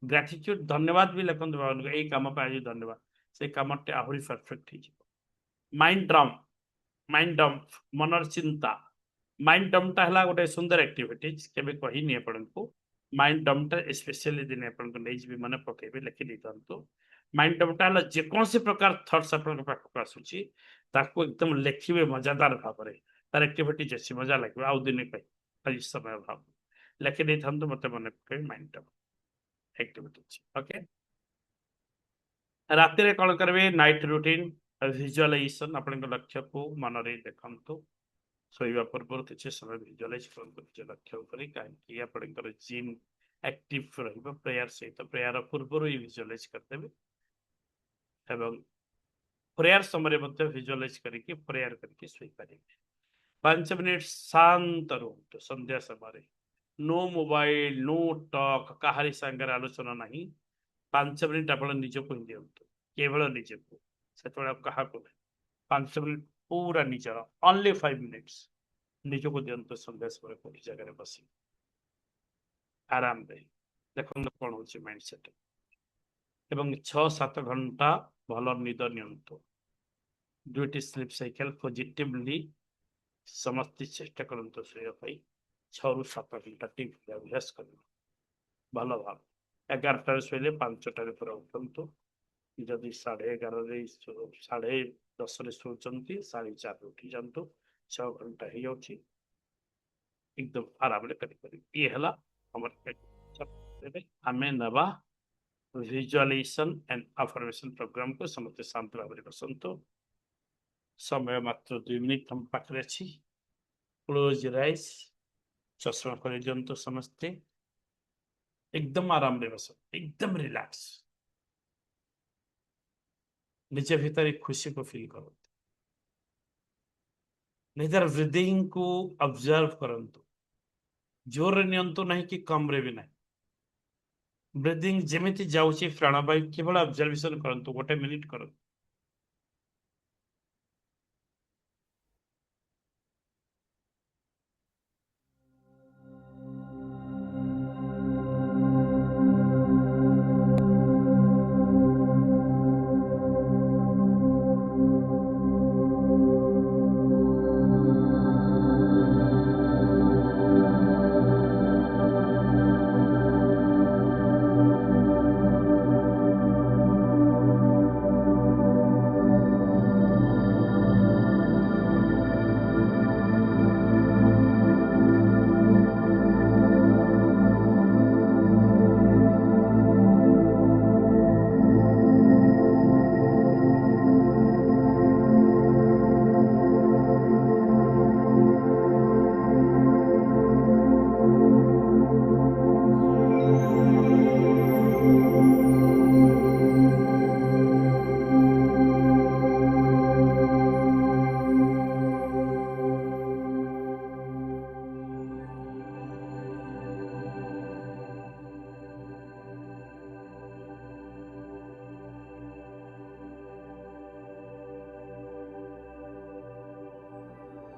A: ग्राटिट्यूड धन्यवाद भी लिखते भगवान को यही कम आज धन्यवाद से कमटे आहरी परफेक्ट हो माइंड ड्रम माइंड डंप मनर चिंता माइंड डंपटा है गोटे सुंदर एक्टिविटीज केबे कहनी आपको माइंड डंपटा स्पेशली दिन आपको नहीं मन पकेबे लिखि देता माइंड डंपटा है जेकोसी प्रकार थट्स आप पाखक आसूची एकदम लिखे मजादार भाव में तार एक्टिविटीज अच्छी मजा लगे आउ दिन आज समय भाव लिखि देता मत मन पके माइंड डंप एक्टिविटीज ओके राति कौन करेंगे नाइट रूटीन विजुअलाइजेशन आपण लक्ष्य को मन देखु शोवा पूर्व किसी समय विजुअलाइज कर लक्ष्य करी कहीं आपंकर जिन एक्टिव प्रेयर सहित प्रेयर पूर्व ही विजुअलाइज करदेवे प्रेयर समय विजुअलाइज करके प्रेयर करके शोपारे 5 मिनिट शांत रुहतु संध्या समय नो मोबाइल नो टॉक कहारी सांगे आलोचना ना 5 मिनिट आप निजको ही दिंतु केवल निजको से क्या 5 मिनिट पूरा निजर ओनली 5 मिनिट्स निजको दिंतु संध्या समय कोई जगह बस आराम दे देखो कौन हो माइंड सेट एवं 6-7 घंटा भल निद नियंतु दुईटी स्लीप साइकिल पॉजिटिवली समस्त चेष्टा करते शोवाई 6-7 घंटा टीवी अभ्यास कर भल भाव 11टार शोले 5टार पूरा उठु जदि 11:30 10:30 शोचती 4:30 उठी जातु 6 घंटा हो जाऊँगी एकदम आराम ये आम नवा विजुअलाइजेशन एंड अफर्मेशन प्रोग्राम को समस्त शांत भाव में बसंतु समय मात्र 2 मिनिट हम पाखे अच्छी क्लोज राइज चश्मा कर दिंतु समस्ते एकदम आराम रे बस एकदम रिलैक्स निजे भीतर खुशी को फील करो निजर ब्रीदिंग को ऑब्जर्व करंतु जोर रे नियंतु नहीं कि कम रे भी नहीं ब्रीदिंग जेमिति जाउची प्राणवायु केवल ऑब्जर्वेशन करंतु 1 मिनिट करंतु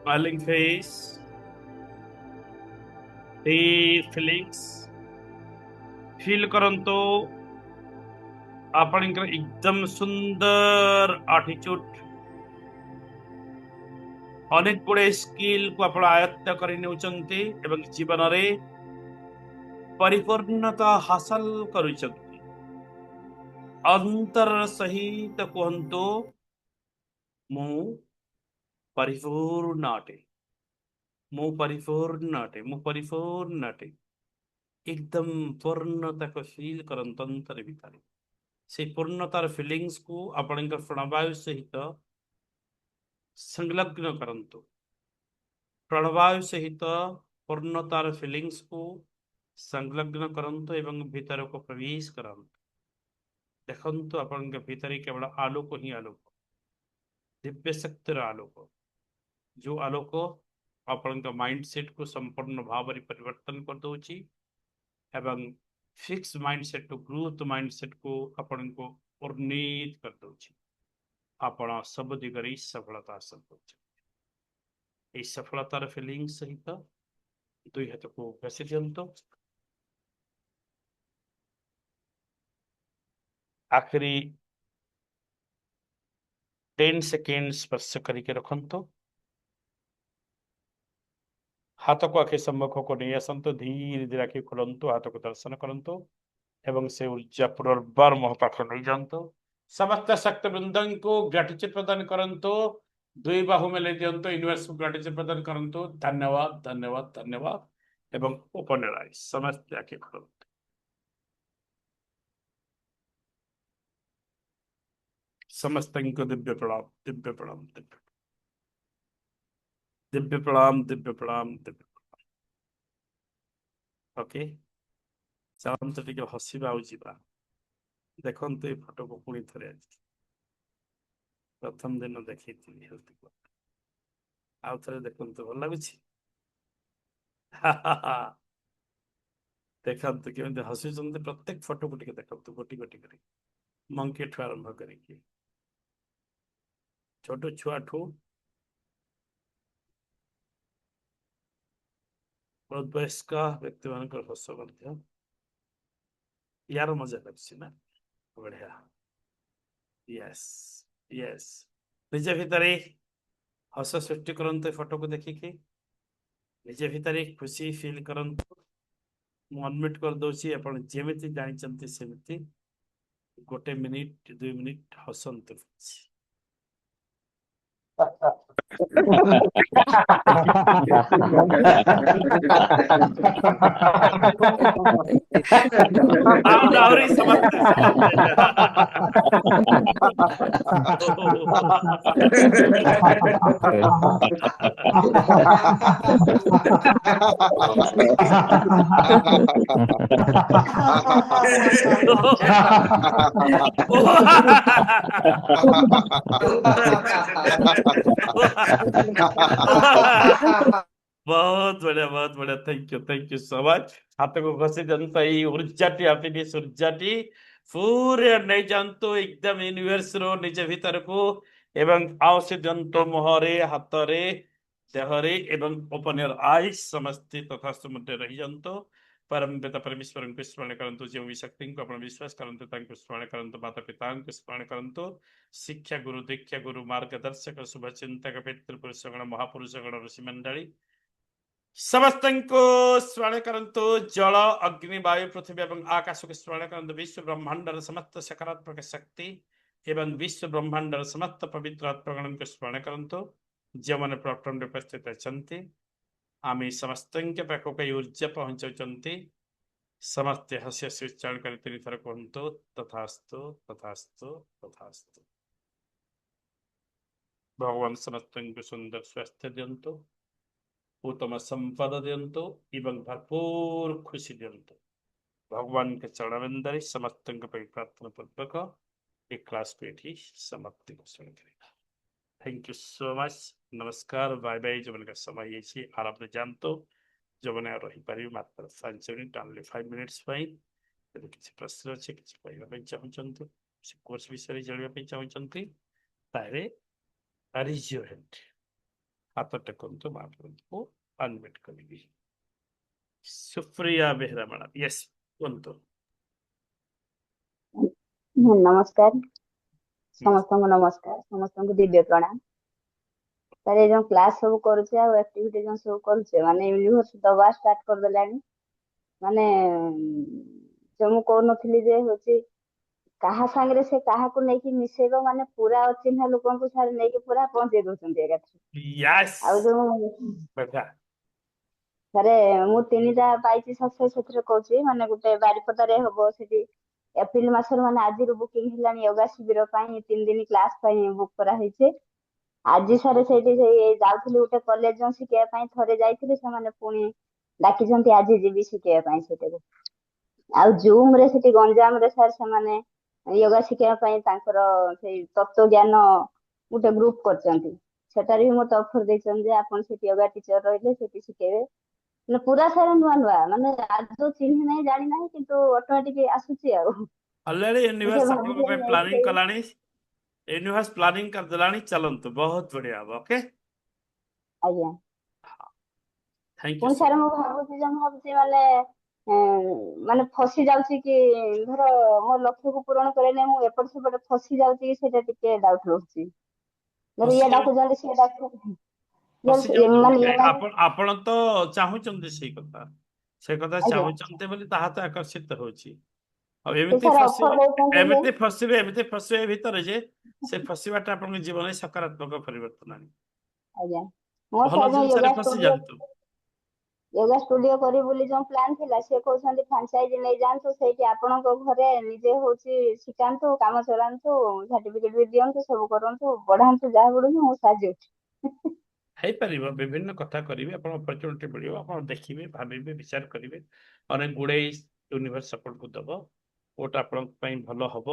A: स्माइलिंग फेस फीलिंग्स फील करंतु आपणकर एकदम सुंदर एटीट्यूड अनेक गुड़े स्किल को आप आयत्त कर जीवन में परिपूर्णता हासिल कर अंतर सहित कहतु मु परिपूर्ण अटे मु परिपूर्ण अटे मु परिपूर्ण अटे एकदम पूर्णता को फील करंतु अंतर भितर से पूर्णतार फीलिंग्स को आपण प्राणवायु सहित संलग्न करंतु प्राणवायु सहित पूर्णतार फीलिंग्स को संलग्न करंतु एवं भीतर को प्रवेश करंतु देखंतु आपण भीतर केवल आलोक ही आलोक दिव्य शक्तिर आलोक जो आलोक आपण माइंड सेट को संपूर्ण भाव में परिवर्तन कर दूची एवं fix mindset to growth mindset को आपण को उन्नीत कर दूची आपण सब दिगरे सफलता हासिल कर सफलतार फीलिंग सहित 2 हाथ को घसी दिंतु आखिरी 10 सेकेंड स्पर्श करके रखंतु। हाथ को आखि सम्मुख को नहीं आसतु, धीरे धीरे आखि खोलंतु, हाथ को दर्शन करंतु एवं से ऊर्जा पुनर्बार मोह पाख नहीं जानतु। समस्त शक्ति वृंदन को ग्रेटिट्यूड प्रदान करंतु, दुई बाहु में ले दियंतु, यूनिवर्स को ग्रेटिट्यूड प्रदान करंतु। धन्यवाद धन्यवाद धन्यवाद एवं ओपन योर आईज, समस्त आंखें खोलंतु। समस्त को दिव्य प्रणाम, दिव्य प्रणाम, दिव्य प्रणाम, दिव्य प्रणाम, दिव्य प्रणाम। ओके, चलते टिके हसिबा आउ जिबा। देखंतु ए फोटो को पुणी थरे आज प्रथम दिन देखी हेल्थ क्लब, आउ थरे देखंतु भल लाଗୁଛି। देखंतु केमते हसुचंते, प्रत्येक फोटो को टिके देखंतु गोटी गोटी करी, मंकी ठु आरंभ करिकी छोटो छुआ ठु बहुत वयस्क व्यक्ति मान हस मध्य यार मजा लगुच ना, बढ़िया। यस यस, निज भितर हस सृष्टि करते फोटो को देखिकी, निज भितर खुशी फील करंतु। मु अनम्यूट कर दउची, आपण जेमिति जानिचंती सेमिति गोटे मिनिट 2 मिनिट हसंतु। आउरी समझते बहुत बढ़िया, बहुत बढ़िया। Thank you so much. हाथ को घसी जनता ही ऊर्जाटी हैप्पीनेस ऊर्जाटी पूरे नहीं जानतो एकदम यूनिवर्स रो निज भीतर को एवं आओ से जनतो मुहरे हाथरे देहरे एवं ओपन योर आईज समस्ती तथा समुद्र रही जानतो। परम पिता परमेश्वर को स्मरण करंतु, जो भी शक्ति को अपना विश्वास करंतु, तांको स्मरण करंतु, माता पिता को स्मरण करंतु, शिक्षा गुरु दीक्षा गुरु मार्गदर्शक शुभ चिंतक पितृ पुरुषगण महापुरुषगण ऋषि मंडली समस्त को स्मरण करंतु। जल अग्नि वायु पृथ्वी एवं आकाश को स्मरण करंतु। विश्व ब्रह्मांडर समस्त सकारात्मक शक्ति एवं विश्व ब्रह्मांडर समस्त पवित्र आत्मगण को स्मरण करंतु, जो मैंने प्लटफॉर्म रे उपस्थित अछंती। आमी समस्त के पाखो कई ऊर्जा पहुंचौचंती। समस्त हस्य से उच्चारण कर 3 थर कहंतु, तथास्तु तथास्तु तथास्तु। भगवान समस्त को सुंदर स्वास्थ्य दियंतु, उत्तम संपद दियंतु एवं भरपूर खुशी दियंतु। भगवान के चरणविंदरे समस्त प्रार्थना पूर्वक एक क्लास को ये समाप्ति घोषणा करेगा। Thank you so much. नमस्कार, बाय बाय। जो का समय ये आराम जानतो, जो मैंने रही पारि मात्र 5 मिनिट, ओनली 5 मिनिट्स यदि किसी प्रश्न अच्छे किसी कहना चाहते कोर्स विषय जानवाई चाहते तारे रेज योर हैंड, हाथ टेकंतु, को अनम्यूट करेंगे। सुप्रिया बेहरा मैडम, यस कुहतु।
F: नमस्कार समस्त नमस्कार, समस्त दिव्य प्रणाम। सर ये जो क्लास सब करूचे आ एक्टिविटी जो सब करूचे माने यूनिवर्स दबा स्टार्ट कर देलानी। माने जो मु को नथली जे होची कहा संगे से कहा को नहीं कि मिसेबो, माने पूरा अचिन्ह लोगन को सारे नहीं कि पूरा पहुंचे दोछंती एका।
A: यस
F: आ जो
A: बेटा
F: सर मु तीनटा पाइची सक्सेस क्षेत्र कहूची, माने गुटे बारिपदा रे हबो सेठी एप्रिल मासर माने आज रु बुकिंग हिलानी योगा शिविर पाई 3 दिन क्लास पाई बुक करा हिचे। आज सर सेठी से जाउथली उठे कॉलेज जो शिखे पाई थरे जाइथिले, से माने पुनी डाकी जंती आज जीबी शिखे पाई सेटे। आ जूम रे सेठी गंजाम रे सर से माने योगा शिखे पाई तांकर से तत्व ज्ञान उठे ग्रुप करचंती। सेटार भी मत ऑफर देछन जे आपन सेठी योगा टीचर रहिले सेठी शिखेबे। ने पूरा सारा नुआ नुआ माने आज जो चिन्ह नहीं जानी नहीं, किंतु ऑटोमेटिक आसुची आ।
A: ऑलरेडी यूनिवर्स आपन को पे प्लानिंग
F: भाभी
A: कलानी, यूनिवर्स प्लानिंग कर देलानी। चलंतु बहुत बढ़िया। ओके
F: आज्ञा
A: थैंक यू
F: पुणी
A: सो
F: सार मु भाबुची जे भाबुची माने ମାନେ ଫସି ଯାଉଛି କି ଧର ମୋ ଲକ୍ଷ୍ୟକୁ ପୂରଣ କରିବା ପାଇଁ ମୁଁ ଏପଟ ସେପଟ ଫସି ଯାଉଛି କି ସେଇଟା ଟିକେ ଡାଉଟ ରହୁଛି। ଧର
A: ଫସି
F: ଇଏ
A: ଯାଉ
F: ଡାକୁଛନ୍ତି ସିଏ ଡାକୁଛନ୍ତି
A: ଫସି
F: ମାନେ
A: ଯାଉଛନ୍ତି
F: ଇଏ ମାନେ
A: ଆପଣ ତ ଚାହୁଁଛନ୍ତି ସେଇ କଥା
F: ଆଜ୍ଞା
A: ଚାହୁଁଛନ୍ତି ବୋଲି ତାହା ତ ଆକର୍ଷିତ ହଉଛି। ଆଉ
F: ସେ ସାର୍ ଅଫର ଦଉଛନ୍ତି ଯେ
A: ଏମିତି ଫସିବେ ଏ ଭିତରେ ଯେ ସେ ଫସିବାଟା ଆପଣଙ୍କ ଜୀବନରେ ସକାରାତ୍ମକ ପରିବର୍ତ୍ତନ ଆଣିବ।
F: ଆଜ୍ଞା ମୋ
A: ଭଲ
F: ସାର୍
A: ଜିନିଷରେ ଫସି ଯାଆନ୍ତୁ।
F: ୟୋଗା ଷ୍ଟୁଡିଓ କରିବି ବୋଲି ଯୋଉ ପ୍ଲାନ୍ ଥିଲା ସେ କହୁଛନ୍ତି ଫ୍ରାଞ୍ଚାଇଜି ନେଇଯାଆନ୍ତୁ ସେଇଠି ଆପଣଙ୍କ ଘରେ ନିଜେ ହଉଛି ଶିଖାନ୍ତୁ କାମ ଚଳାନ୍ତୁ ସାର୍ଟିଫିକେଟ ବି ଦିଅନ୍ତୁ ସବୁ କରନ୍ତୁ ବଢାନ୍ତୁ ଯାହା ବଢୁଛି ମୁଁ ସାହାଯ୍ୟ କରୁଛି।
A: ହେଇପାରିବ ବିଭିନ୍ନ କଥା କରିବେ ଆପଣ ଅପରଚୁନିଟି ମିଳିବ ଆପଣ ଦେଖିବେ ଭାବିବେ ବିଚାର କରିବେ ଅନେକ ଗୁଡ଼େ ୟୁନିଭର୍ସ ଆପଣଙ୍କୁ ଦବ କୋଉଟା ଆପଣଙ୍କ ପାଇଁ ଭଲ ହବ।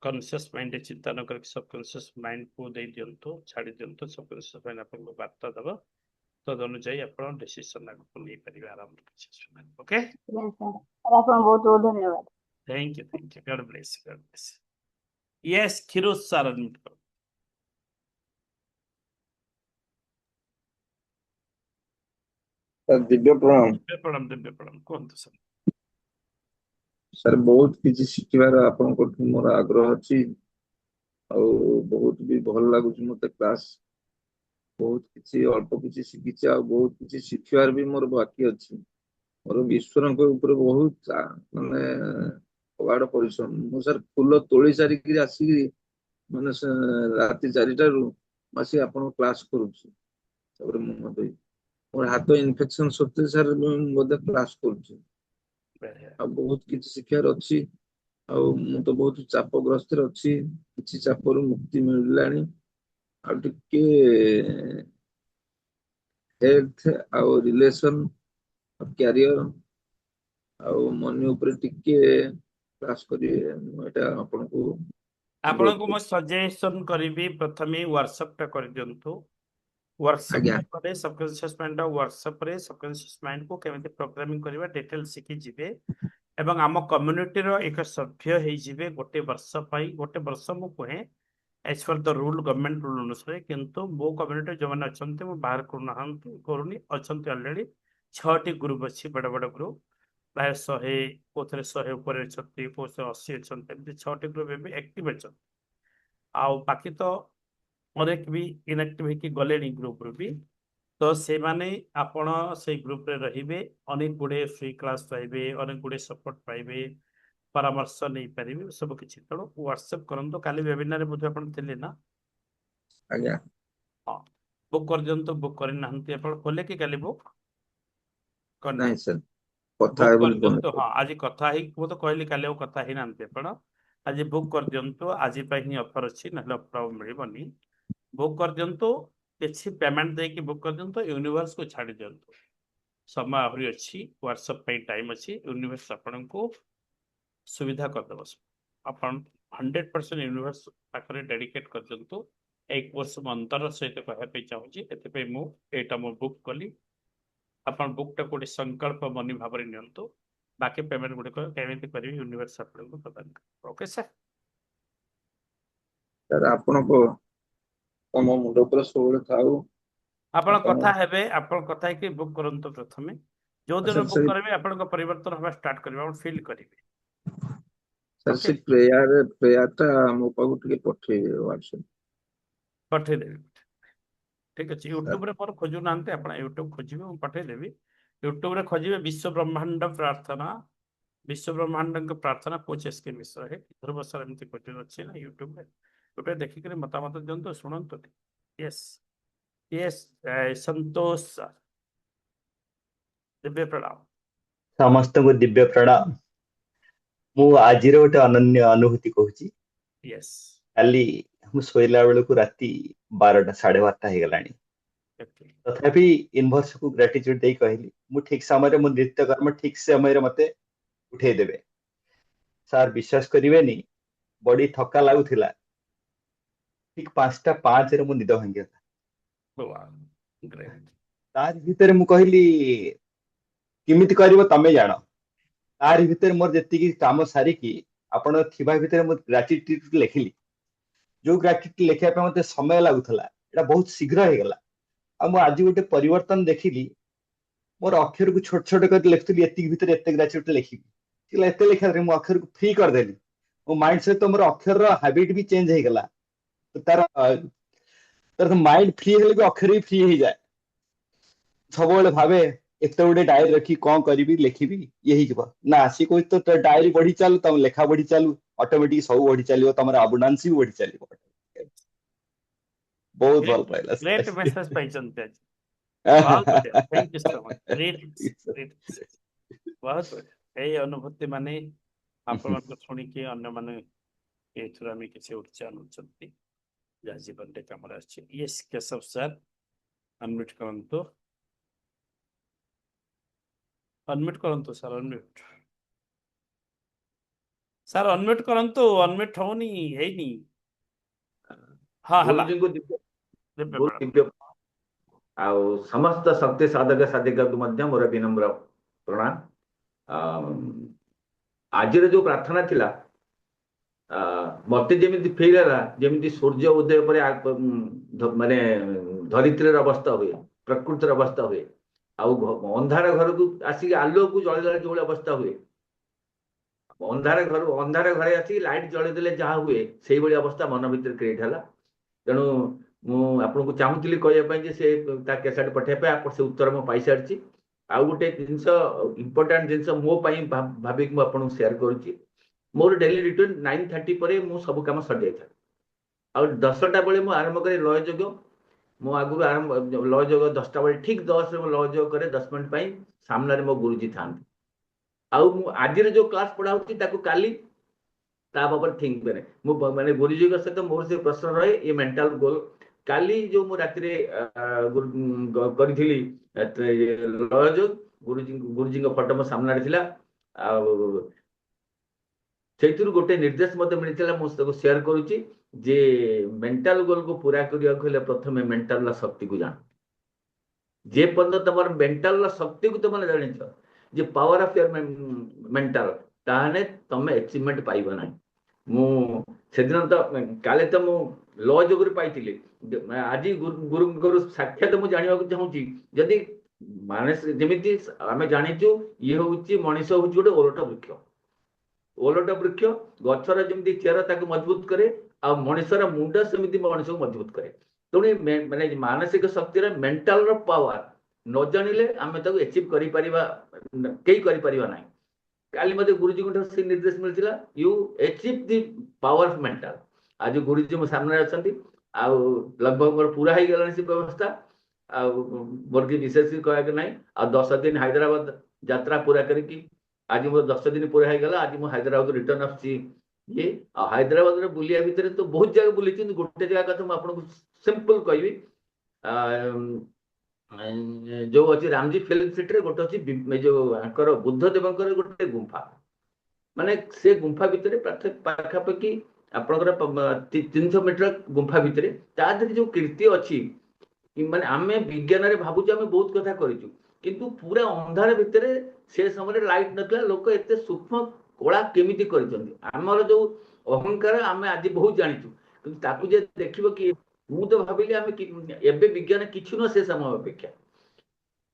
A: କନସିୟସ୍ ମାଇଣ୍ଡରେ ଚିନ୍ତା ନ କରିକି ସବକନସିୟସ୍ ମାଇଣ୍ଡକୁ ଦେଇ ଦିଅନ୍ତୁ ଛାଡ଼ି ଦିଅନ୍ତୁ ସବକନସିୟସ୍ ମାଇଣ୍ଡ ଆପଣଙ୍କୁ ବାର୍ତ୍ତା ଦେବ ତଦ ଅନୁଯାୟୀ ଆପଣ ଡିସିସନ ଆଗକୁ ନେଇପାରିବେ ଆରାମରେ କିଛି ଅସୁବିଧା ନାହିଁ। ଓକେ
F: ସାର୍ ସାର୍ ଆପଣଙ୍କୁ ବହୁତ ବହୁତ ଧନ୍ୟବାଦ।
A: Thank you God bless yes Kshirod sir unmute କର।
G: ସାର୍ ଦିବ୍ୟ ପ୍ରଣାମ।
A: ଦିବ୍ୟ ପ୍ରଣାମ କୁହନ୍ତୁ ସାର୍।
G: ସାର୍ ବହୁତ କିଛି ଶିଖିବାର ଆପଣଙ୍କଠୁ ମୋର ଆଗ୍ରହ ଅଛି ଆଉ ବହୁତ ବି ଭଲ ଲାଗୁଛି ମତେ କ୍ଲାସ୍ ବହୁତ କିଛି ଅଳ୍ପ କିଛି ଶିଖିଛି ଆଉ ବହୁତ କିଛି ଶିଖିବାର ବି ମୋର ବାକି ଅଛି। ମୋର ଈଶ୍ୱରଙ୍କ ଉପରେ ବହୁତ ମାନେ ଅଗାଢ ପରିଶ୍ରମ ମୁଁ ସାର୍ ଫୁଲ ତୋଳି ସାରିକି ଆସିକି ମାନେ ରାତି 4ଟାରୁ ଆସି ଆପଣଙ୍କ କ୍ଲାସ୍ କରୁଛି ତାପରେ ମୁଁ ମୋର ହାତ ଇନଫେକ୍ସନ ସତ୍ତ୍ୱେ ସାର୍ ମୁଁ ବୋଧେ କ୍ଲାସ୍ କରୁଛି ଆଉ ବହୁତ କିଛି ଶିଖିବାର ଅଛି। ଆଉ ମୁଁ ତ ବହୁତ ଚାପଗ୍ରସ୍ତରେ ଅଛି କିଛି ଚାପରୁ ମୁକ୍ତି ମିଳିଲାଣି ଆଉ ଟିକେ ହେଲ୍ଥ ଆଉ ରିଲେସନ କ୍ୟାରିୟର ଆଉ ମନି ଉପରେ ଟିକେ କ୍ଲାସ୍ କରିବେ ମୁଁ ଏଇଟା ଆପଣଙ୍କୁ ଅନୁରୋଧ
A: ଆପଣଙ୍କୁ ମୁଁ
G: କରୁଛି।
A: ସଜେସନ କରିବି ପ୍ରଥମେ ୱାର୍କସପ୍ ଟା କରିଦିଅନ୍ତୁ।
G: ଆଜ୍ଞା
A: ୱାର୍କସପ୍ ପରେ ସବକନସିୟସ୍ ମାଇଣ୍ଡ ୱାର୍କସପରେ ସବକନସିୟସ୍ ମାଇଣ୍ଡକୁ କେମିତି ପ୍ରୋଗ୍ରାମିଂ କରିବା ଡିଟେଲ ଶିଖିଯିବେ ଏବଂ ଆମ କମ୍ୟୁନିଟିର ଏକ ସଭ୍ୟ ହେଇଯିବେ ଗୋଟେ ବର୍ଷ ମୁଁ କୁହେ age for the rule government rule ଅନୁସାରେ କିନ୍ତୁ ମୋ କମ୍ୟୁନିଟିରେ ଯେଉଁମାନେ ଅଛନ୍ତି ମୁଁ ବାହାର କରୁନି ଅଛନ୍ତି ଅଲରେଡ଼ି 6ଟି ଗ୍ରୁପ୍ ଅଛି ବଡ଼ ବଡ଼ ଗ୍ରୁପ୍ ପ୍ରାୟ 100 କୋଉଥିରେ 100 ଉପରେ ଅଛନ୍ତି କୋଉଥିରେ 80 ଅଛନ୍ତି ଏମିତି 6ଟି ଗ୍ରୁପ୍ ଏବେ ଆକ୍ଟିଭ୍ ଅଛନ୍ତି ଆଉ ବାକି ତ ଅନେକ ବି ଇନଆକ୍ଟିଭ୍ ହେଇକି ଗଲେଣି ଗ୍ରୁପ୍ରୁ ବି ତ ସେମାନେ ଆପଣ ସେଇ ଗ୍ରୁପ୍ରେ ରହିବେ ଅନେକ ଗୁଡ଼ିଏ ଫ୍ରି କ୍ଲାସ୍ ପାଇବେ ଅନେକ ଗୁଡ଼ିଏ ସପୋର୍ଟ ପାଇବେ ପରାମର୍ଶ ନେଇପାରିବେ ସବୁ କିଛି ତେଣୁ ହ୍ୱାଟ୍ସଆପ୍ କରନ୍ତୁ କାଲି ୱେବିନାରରେ ବୋଧେ ଆପଣ ଥିଲେ ନା
G: ଆଜ୍ଞା
A: ହଁ ବୁକ୍ କରିଦିଅନ୍ତୁ ବୁକ୍ କରିନାହାନ୍ତି ଆପଣ ଖୋଲେ କି କାଲି ବୁକ୍
G: ନାଇଁ
A: କରିନାହାନ୍ତି
G: ସାର୍ କଥା
A: ବୁକ୍
G: ହେବେ ବୋଲି
A: କରିଦିଅନ୍ତୁ
G: ମନେ
A: ହଁ ଆଜି କଥା ହେଇକି ମୁଁ ତ କହିଲି କାଲି ଆଉ କଥା ହେଇନାହାନ୍ତି ଆପଣ ଆଜି ବୁକ୍ କରିଦିଅନ୍ତୁ ଆଜି ପାଇଁ ହିଁ ଅଫର୍ ଅଛି ନହେଲେ ଅଫର୍ ଆଉ ମିଳିବନି ବୁକ୍ କରିଦିଅନ୍ତୁ କିଛି ପେମେଣ୍ଟ ଦେଇକି ବୁକ୍ କରିଦିଅନ୍ତୁ ୟୁନିଭର୍ସକୁ ଛାଡ଼ି ଦିଅନ୍ତୁ ସମୟ ଆହୁରି ଅଛି ହ୍ୱାଟ୍ସଆପ୍ ପାଇଁ ଟାଇମ୍ ଅଛି ୟୁନିଭର୍ସ ଆପଣଙ୍କୁ ସୁବିଧା କରିଦେବ ଆପଣ 100% ୟୁନିଭର୍ସ ପାଖରେ ଡେଡିକେଟ୍ କରିଦିଅନ୍ତୁ ଏଇ କୋର୍ସ ମୁଁ ଅନ୍ତର ସହିତ କହିବା ପାଇଁ ଚାହୁଁଛି ଏଥିପାଇଁ ମୁଁ ଏଇଟା ମୁଁ ବୁକ୍ କଲି ଆପଣ ବୁକ୍ଟା ଗୋଟେ ସଂକଳ୍ପ ମନି ଭାବରେ ନିଅନ୍ତୁ ବାକି ପେମେଣ୍ଟ ଗୁଡ଼ିକ କେମିତି କରିବି ୟୁନିଭର୍ସ ଆପଣଙ୍କୁ ପ୍ରଦାନ କରିବ ଓକେ ସାର୍
G: ସାର୍ ଆପଣଙ୍କ ତମ ମୁଣ୍ଡ ଉପରେ ସବୁବେଳେ ଥାଉ
A: ଆପଣ
G: ଆପଣ
A: କଥା ହେବେ ଆପଣ କଥା ହେଇକି ବୁକ୍ କରନ୍ତୁ ପ୍ରଥମେ ଯୋଉ ଦିନ
G: ସାର୍
A: ବୁକ୍ କରିବେ ଆପଣଙ୍କ ପରିବର୍ତ୍ତନ ହେବା ଷ୍ଟାର୍ଟ କରିବେ ଆପଣ ଫିଲ୍ କରିବେ ଓକେ
G: ସେ ପ୍ରେୟାର ଟା ମୋ ପାଖକୁ ଟିକେ ପଠେଇବେ ହ୍ୱାଟ୍ସଆପ୍
A: ପଠେଇଦେବି ଠିକ୍ ଅଛି
G: ସାର୍
A: ୟୁଟ୍ୟୁବରେ ମୋର ଖୋଜୁନାହାନ୍ତି ଆପଣ ୟୁଟ୍ୟୁବ ଖୋଜିବେ ମୁଁ ପଠେଇଦେବି ୟୁଟ୍ୟୁବରେ ଖୋଜିବେ ବିଶ୍ୱ ବ୍ରହ୍ମାଣ୍ଡ ପ୍ରାର୍ଥନା ବିଶ୍ୱ ବ୍ରହ୍ମାଣ୍ଡଙ୍କ ପ୍ରାର୍ଥନା କୋଚ୍ ଏସ୍ କେ ମିଶ୍ର ଧ୍ରୁବ ସାର୍ ଏମିତି କୋଚିଂ ଅଛି ନା ୟୁଟ୍ୟୁବରେ ଦେଖିକରି ମତାମତ ଦିଅନ୍ତୁ ଶୁଣନ୍ତୁ ୟେସ୍ ୟେସ୍ ସନ୍ତୋଷ ସାର୍ ଦିବ୍ୟ ପ୍ରଣାମ
H: ସମସ୍ତଙ୍କୁ ଦିବ୍ୟ ପ୍ରଣାମ। ମୁଁ ଆଜିର ଗୋଟେ ଅନନ୍ୟ ଅନୁଭୂତି କହୁଛି।
A: ୟେସ୍
H: କାଲି ମୁଁ ଶୋଇଲା ବେଳକୁ ରାତି 12ଟା 12:30 ହେଇଗଲାଣି। ତଥାପି ୟୁନିଭର୍ସକୁ ଗ୍ରାଟିଚ୍ୟୁଡ ଦେଇ କହିଲି ମୁଁ ଠିକ ସମୟରେ ମୋ ନିତ୍ୟକର୍ମ ଠିକ ସମୟରେ ମତେ ଉଠେଇଦେବେ। ସାର୍ ବିଶ୍ୱାସ କରିବେନି ବଡି ଥକା ଲାଗୁଥିଲା ଠିକ 5:05ରେ ମୋ ନିଦ ଭାଙ୍ଗିଗଲା। ତାରି ଭିତରେ ମୁଁ କହିଲି କେମିତି କରିବ ତମେ ଜାଣ। ତାରି ଭିତରେ ମୋର ଯେତିକି କାମ ସାରିକି ଆପଣ ଥିବା ଭିତରେ ମୁଁ ଗ୍ରାଟିଟ୍ୟୁଡ ଲେଖିଲି। ଯୋଉ ଗ୍ରାଟିଟ୍ୟୁଡ ଲେଖିବା ପାଇଁ ମତେ ସମୟ ଲାଗୁଥିଲା ଏଇଟା ବହୁତ ଶୀଘ୍ର ହେଇଗଲା। ଆଉ ମୁଁ ଆଜି ଗୋଟେ ପରିବର୍ତ୍ତନ ଦେଖିଲି मोर अक्षर को छोट छोट कर लिखुली एतिक भीतर एते ग्रेजुएट लिखिबी एते लिखा रे मो अक्षर को फ्री कर देली मो माइंड से तो मोर अक्षर रो हैबिट भी चेंज हो गला तो तार तार माइंड फ्री हेले भी अक्षर भी फ्री हो जाए सब बेले भाबे एते गुडे डायरी रखी कौन करी लिखिबी ये ही जीव ना सी कोई तो डायरी बढ़ी चालू तम लेखा बढ़ी चालू ऑटोमेटिक सब बढ़ी चलियो तमर अबंडेंस भी बढ़ी चलियो बहुत भल पाइला
A: ग्रेट मेसेज पाइछन्ते आज बहुत बढ़िया thank you so much great great बहुत बढ़िया एई अनुभूति माने आपनको शुणिकी अन्य माने एथुर आमे किसी ऊर्जा अनुचंती जा जीवन रे काम आछि यस केशव सर अनम्यूट करंतु सर अनम्यूट करंतु अनम्यूट होनी हेनी हाँ हला
I: गुरुजी को बहुत दिव्य ଆଉ ସମସ୍ତ ଶକ୍ତି ସାଧକ ସାଧିକାକୁ ମଧ୍ୟ ମୋର ବିନମ୍ର ପ୍ରଣାମ ଆଜିର ଯୋଉ ପ୍ରାର୍ଥନା ଥିଲା ମତେ ଯେମିତି ଫିଲ୍ ହେଲା ଯେମିତି ସୂର୍ଯ୍ୟ ଉଦୟ ପରେ ମାନେ ଧରିତ୍ରୀର ଅବସ୍ଥା ହୁଏ ପ୍ରକୃତିର ଅବସ୍ଥା ହୁଏ ଆଉ ଅନ୍ଧାର ଘରକୁ ଆସିକି ଆଲୋକକୁ ଜଳେଇଦେଲା ଯୋଉ ଅବସ୍ଥା ହୁଏ ଅନ୍ଧାର ଘରେ ଆସିକି ଲାଇଟ୍ ଜଳେଇଦେଲେ ଯାହା ହୁଏ ସେଇଭଳି ଅବସ୍ଥା ମନ ଭିତରେ କ୍ରିଏଟ ହେଲା ତେଣୁ ମୁଁ ଆପଣଙ୍କୁ ଚାହୁଁଥିଲି କହିବା ପାଇଁ ଯେ ସେ ତା କ୍ୟାସେଟ୍ ପଠେଇବା ପାଇଁ ଆପଣ ସେ ଉତ୍ତର ମୁଁ ପାଇସାରିଛି ଆଉ ଗୋଟେ ଜିନିଷ ଇମ୍ପୋର୍ଟାଣ୍ଟ ଜିନିଷ ମୋ ପାଇଁ ଭାବିକି ମୁଁ ଆପଣଙ୍କୁ ସେୟାର କରୁଛି ମୋର ଡେଲି ରୁଟିନ୍ 9:30 ପରେ ମୁଁ ସବୁ କାମ ସରିଯାଇଥାଏ ଆଉ 10ଟା ବେଳେ ମୁଁ ଆରମ୍ଭ କରେ ଲୟ ଯୋଗ ମୁଁ ଆଗରୁ ଲୟ ଯୋଗ 10ଟା ବେଳେ ଠିକ୍ 10ରେ ମୁଁ ଲୟ ଯୋଗ କରେ 10 ମିନିଟ୍ ପାଇଁ ସାମ୍ନାରେ ମୋ ଗୁରୁଜୀ ଥାନ୍ତି ଆଉ ମୁଁ ଆଜିର ଯୋଉ କ୍ଲାସ୍ ପଢାଉଛି ତାକୁ କାଲି ତା ବାବଦ ଥିଙ୍କ କରେ ମୁଁ ମାନେ ଗୁରୁଜୀଙ୍କ ସହିତ ମୋର ସେ ପ୍ରଶ୍ନ ରହେ ଏ ମେଣ୍ଟାଲ ଗୋଲ କାଲି ଯୋଉ ମୁଁ ରାତିରେ କରିଥିଲି ଲୟ ଯୋଗ ଗୁରୁଜୀଙ୍କ ଫଟୋ ମୋ ସାମ୍ନାରେ ଥିଲା ଆଉ ସେଇଥିରୁ ଗୋଟେ ନିର୍ଦ୍ଦେଶ ମତେ ମିଳିଥିଲା ମୁଁ ତାକୁ ସେୟାର କରୁଛି ଯେ ମେଣ୍ଟାଲ ଗୋଲକୁ ପୁରା କରିବାକୁ ହେଲେ ପ୍ରଥମେ ମେଣ୍ଟାଲର ଶକ୍ତିକୁ ଜାଣ ଯେ ପର୍ଯ୍ୟନ୍ତ ତମର ମେଣ୍ଟାଲର ଶକ୍ତିକୁ ତମେ ଜାଣିଛ ଯେ ପାୱାର ଅଫ ୟର ମେଣ୍ଟାଲ ତାହେଲେ ତମେ ଆଚିଭମେଣ୍ଟ ପାଇବ ନାହିଁ ମୁଁ ସେଦିନ ତ କାଲି ତ ମୁଁ ଲୟ ଯୋଗରୁ ପାଇଥିଲି ଆଜି ଗୁରୁଙ୍କର ସାକ୍ଷାତ ମୁଁ ଜାଣିବାକୁ ଚାହୁଁଛି ଯଦି ମାନେ ଯେମିତି ଆମେ ଜାଣିଛୁ ଇଏ ହଉଛି ମଣିଷ ହଉଛି ଗୋଟେ ଓଲଟ ବୃକ୍ଷ ଗଛର ଯେମିତି ଚେର ତାକୁ ମଜବୁତ କରେ ଆଉ ମଣିଷର ମୁଣ୍ଡ ସେମିତି ମଣିଷକୁ ମଜବୁତ କରେ ତେଣୁ ମାନେ ମାନସିକ ଶକ୍ତିର ମେଣ୍ଟାଲର ପାୱାର ନ ଜାଣିଲେ ଆମେ ତାକୁ ଆଚିଭ୍ କରିପାରିବା କେହି କରିପାରିବା ନାହିଁ କାଲି ମତେ ଗୁରୁଜୀଙ୍କ ଠାରୁ ସେ ନିର୍ଦ୍ଦେଶ ମିଳିଥିଲା you achieve the power of mental ଆଜି ଗୁରୁଜୀ ମୋ ସାମ୍ନାରେ ଅଛନ୍ତି ଆଉ ଲଗଭଗ ମୋର ପୁରା ହେଇଗଲାଣି ସେ ବ୍ୟବସ୍ଥା ଆଉ ମୋର କିଛି ବିଶେଷ କହିବାକୁ ନାହିଁ ଆଉ 10 ଦିନ ହାଇଦ୍ରାବାଦ ଯାତ୍ରା ପୁରା କରିକି ଆଜି ମୋର 10 ଦିନ ପୁରା ହେଇଗଲା ଆଜି ମୁଁ ହାଇଦ୍ରାବାଦ ରିଟର୍ନ ଆସୁଛି ଇଏ ଆଉ ହାଇଦ୍ରାବାଦରେ ବୁଲିବା ଭିତରେ ତ ବହୁତ ଜାଗା ବୁଲିଛି କିନ୍ତୁ ଗୋଟେ ଜାଗା କଥା ମୁଁ ଆପଣଙ୍କୁ ସିମ୍ପଲ କହିବି ଯୋଉ ଅଛି ରାମଜୀ ଫିଲ୍ମ ସିଟିରେ ଗୋଟେ ଅଛି ଯୋଉ ଆଙ୍କର ବୁଦ୍ଧ ଦେବଙ୍କର ଗୋଟେ ଗୁମ୍ଫା ମାନେ ସେ ଗୁମ୍ଫା ଭିତରେ ପାଖାପାଖି ଆପଣଙ୍କର 300 ମିଟର ଗୁମ୍ଫା ଭିତରେ ତା ଦେହରେ ଯୋଉ କୀର୍ତ୍ତି ଅଛି ମାନେ ଆମେ ବିଜ୍ଞାନରେ ଭାବୁଛୁ ଆମେ ବହୁତ କଥା କରିଛୁ କିନ୍ତୁ ପୁରା ଅନ୍ଧାର ଭିତରେ ସେ ସମୟରେ ଲାଇଟ୍ ନଥିଲା ଲୋକ ଏତେ ସୂକ୍ଷ୍ମ କଳା କେମିତି କରିଛନ୍ତି ଆମର ଯୋଉ ଅହଙ୍କାର ଆମେ ଆଜି ବହୁତ ଜାଣିଛୁ କିନ୍ତୁ ତାକୁ ଯେ ଦେଖିବ କି ମୁଁ ତ ଭାବିଲି ଆମେ ଏବେ ବିଜ୍ଞାନ କିଛି ନୁହଁ ସେ ସମୟ ଅପେକ୍ଷା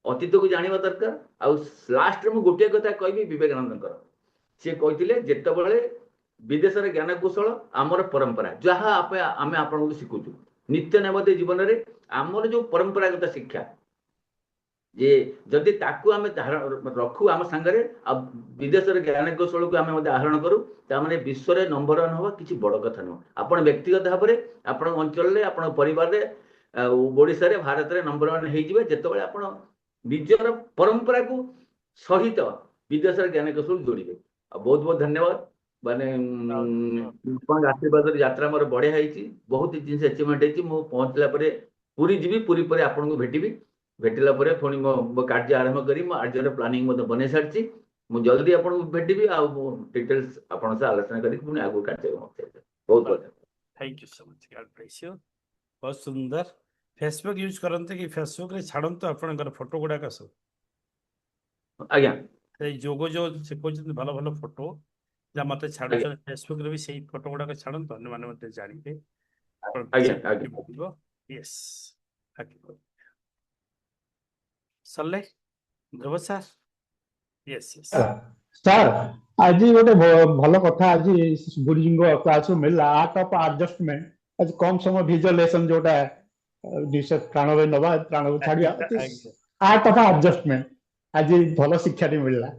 I: ଅତୀତକୁ ଜାଣିବା ଦରକାର ଆଉ ଲାଷ୍ଟରେ ମୁଁ ଗୋଟିଏ କଥା କହିବି ବିବେକାନନ୍ଦଙ୍କର ସେ କହିଥିଲେ ଯେତେବେଳେ ବିଦେଶରେ ଜ୍ଞାନ କୌଶଳ ଆମର ପରମ୍ପରା ଯାହା ଆମେ ଆପଣଙ୍କୁ ଶିଖୁଛୁ ନିତ୍ୟ ନୈମିତ୍ତିକ ଜୀବନରେ ଆମର ଯୋଉ ପରମ୍ପରାଗତ ଶିକ୍ଷା ଯେ ଯଦି ତାକୁ ଆମେ ରଖୁ ଆମ ସାଙ୍ଗରେ ଆଉ ବିଦେଶରେ ଜ୍ଞାନ କୌଶଳକୁ ଆମେ ମଧ୍ୟ ଆହରଣ କରୁ ତାମାନେ ବିଶ୍ୱରେ ନମ୍ବର 1 ହବା କିଛି ବଡ କଥା ନୁହଁ ଆପଣ ବ୍ୟକ୍ତିଗତ ଭାବରେ ଆପଣଙ୍କ ଅଞ୍ଚଳରେ ଆପଣଙ୍କ ପରିବାରରେ ଓଡ଼ିଶାରେ ଭାରତରେ ନମ୍ବର 1 ହେଇଯିବେ ଯେତେବେଳେ ଆପଣ ନିଜର ପରମ୍ପରାକୁ ସହିତ ବିଦେଶରେ ଜ୍ଞାନ କୌଶଳ ଯୋଡ଼ିବେ ଆଉ ବହୁତ ବହୁତ ଧନ୍ୟବାଦ ମାନେ ଆପଣଙ୍କ ଆଶୀର୍ବାଦରେ ଯାତ୍ରା ମୋର ବଢିଆ ହେଇଛି ବହୁତ ଜିନିଷ ଆଚିଭମେଣ୍ଟ ହେଇଛି ମୁଁ ପହଞ୍ଚିଲା ପରେ ପୁରୀ ଯିବି ପୁରୀ ପରେ ଆପଣଙ୍କୁ ଭେଟିଲା ପରେ ପୁଣି ମୋ କାର୍ଯ୍ୟ ଆରମ୍ଭ କରି ମୋ ଆର୍ଯ୍ୟର ପ୍ଲାନିଂ ମଧ୍ୟ ବନେଇ ସାରିଛି ମୁଁ ଜଲ୍ଦି ଆପଣଙ୍କୁ ଭେଟିବି ଆଉ ମୁଁ ଡିଟେଲ୍ସ ଆପଣଙ୍କ ସହ ଆଲୋଚନା କରିକି ପୁଣି ଆଗକୁ କାର୍ଯ୍ୟ ବହୁତ ବହୁତ
A: thank you so much God bless you बहुत सुंदर फेसबुक यूज करते कि फेसबुक रे छाड़ନ୍ତୁ ଆପଣଙ୍କର ଫଟୋ ଗୁଡାକ ସବୁ
I: ଆଜ୍ଞା
A: ସେଇ ଯୋଗ ଯୋଉ ଶିଖଉଛନ୍ତି ଭଲ ଭଲ ଫଟୋ ଯା ମତେ ଛାଡୁଛନ୍ତି ଫେସବୁକ ରେ ବି ସେଇ ଫଟୋ ଗୁଡାକ ଛାଡନ୍ତୁ ଅନ୍ୟମାନେ ମତେ ଜାଣିବେ
I: ଆଜ୍ଞା
A: यस सरले ଧ୍ରୁବ ସାର୍ ୟେସ୍ ୟେସ୍
E: ସାର୍ ଆଜି ଗୋଟେ ଭଲ କଥା ଆଜି ଗୁରୁଜୀଙ୍କ କ୍ଲାସରୁ ମିଳିଲା ଆର୍ଟ ଅଫ ଆଡଜଷ୍ଟମେଣ୍ଟ। ଆଜି କମ ସମୟ ଭିଜୁଆଲାଇଜେସନ ଯୋଉଟା ପ୍ରାଣରେ ନବା ପ୍ରାଣକୁ ଛାଡିବା
A: ଆଜ୍ଞା
E: ଆର୍ଟ ଅଫ ଆଡଜଷ୍ଟମେଣ୍ଟ ଆଜି ଭଲ ଶିକ୍ଷାଟି ମିଳିଲା।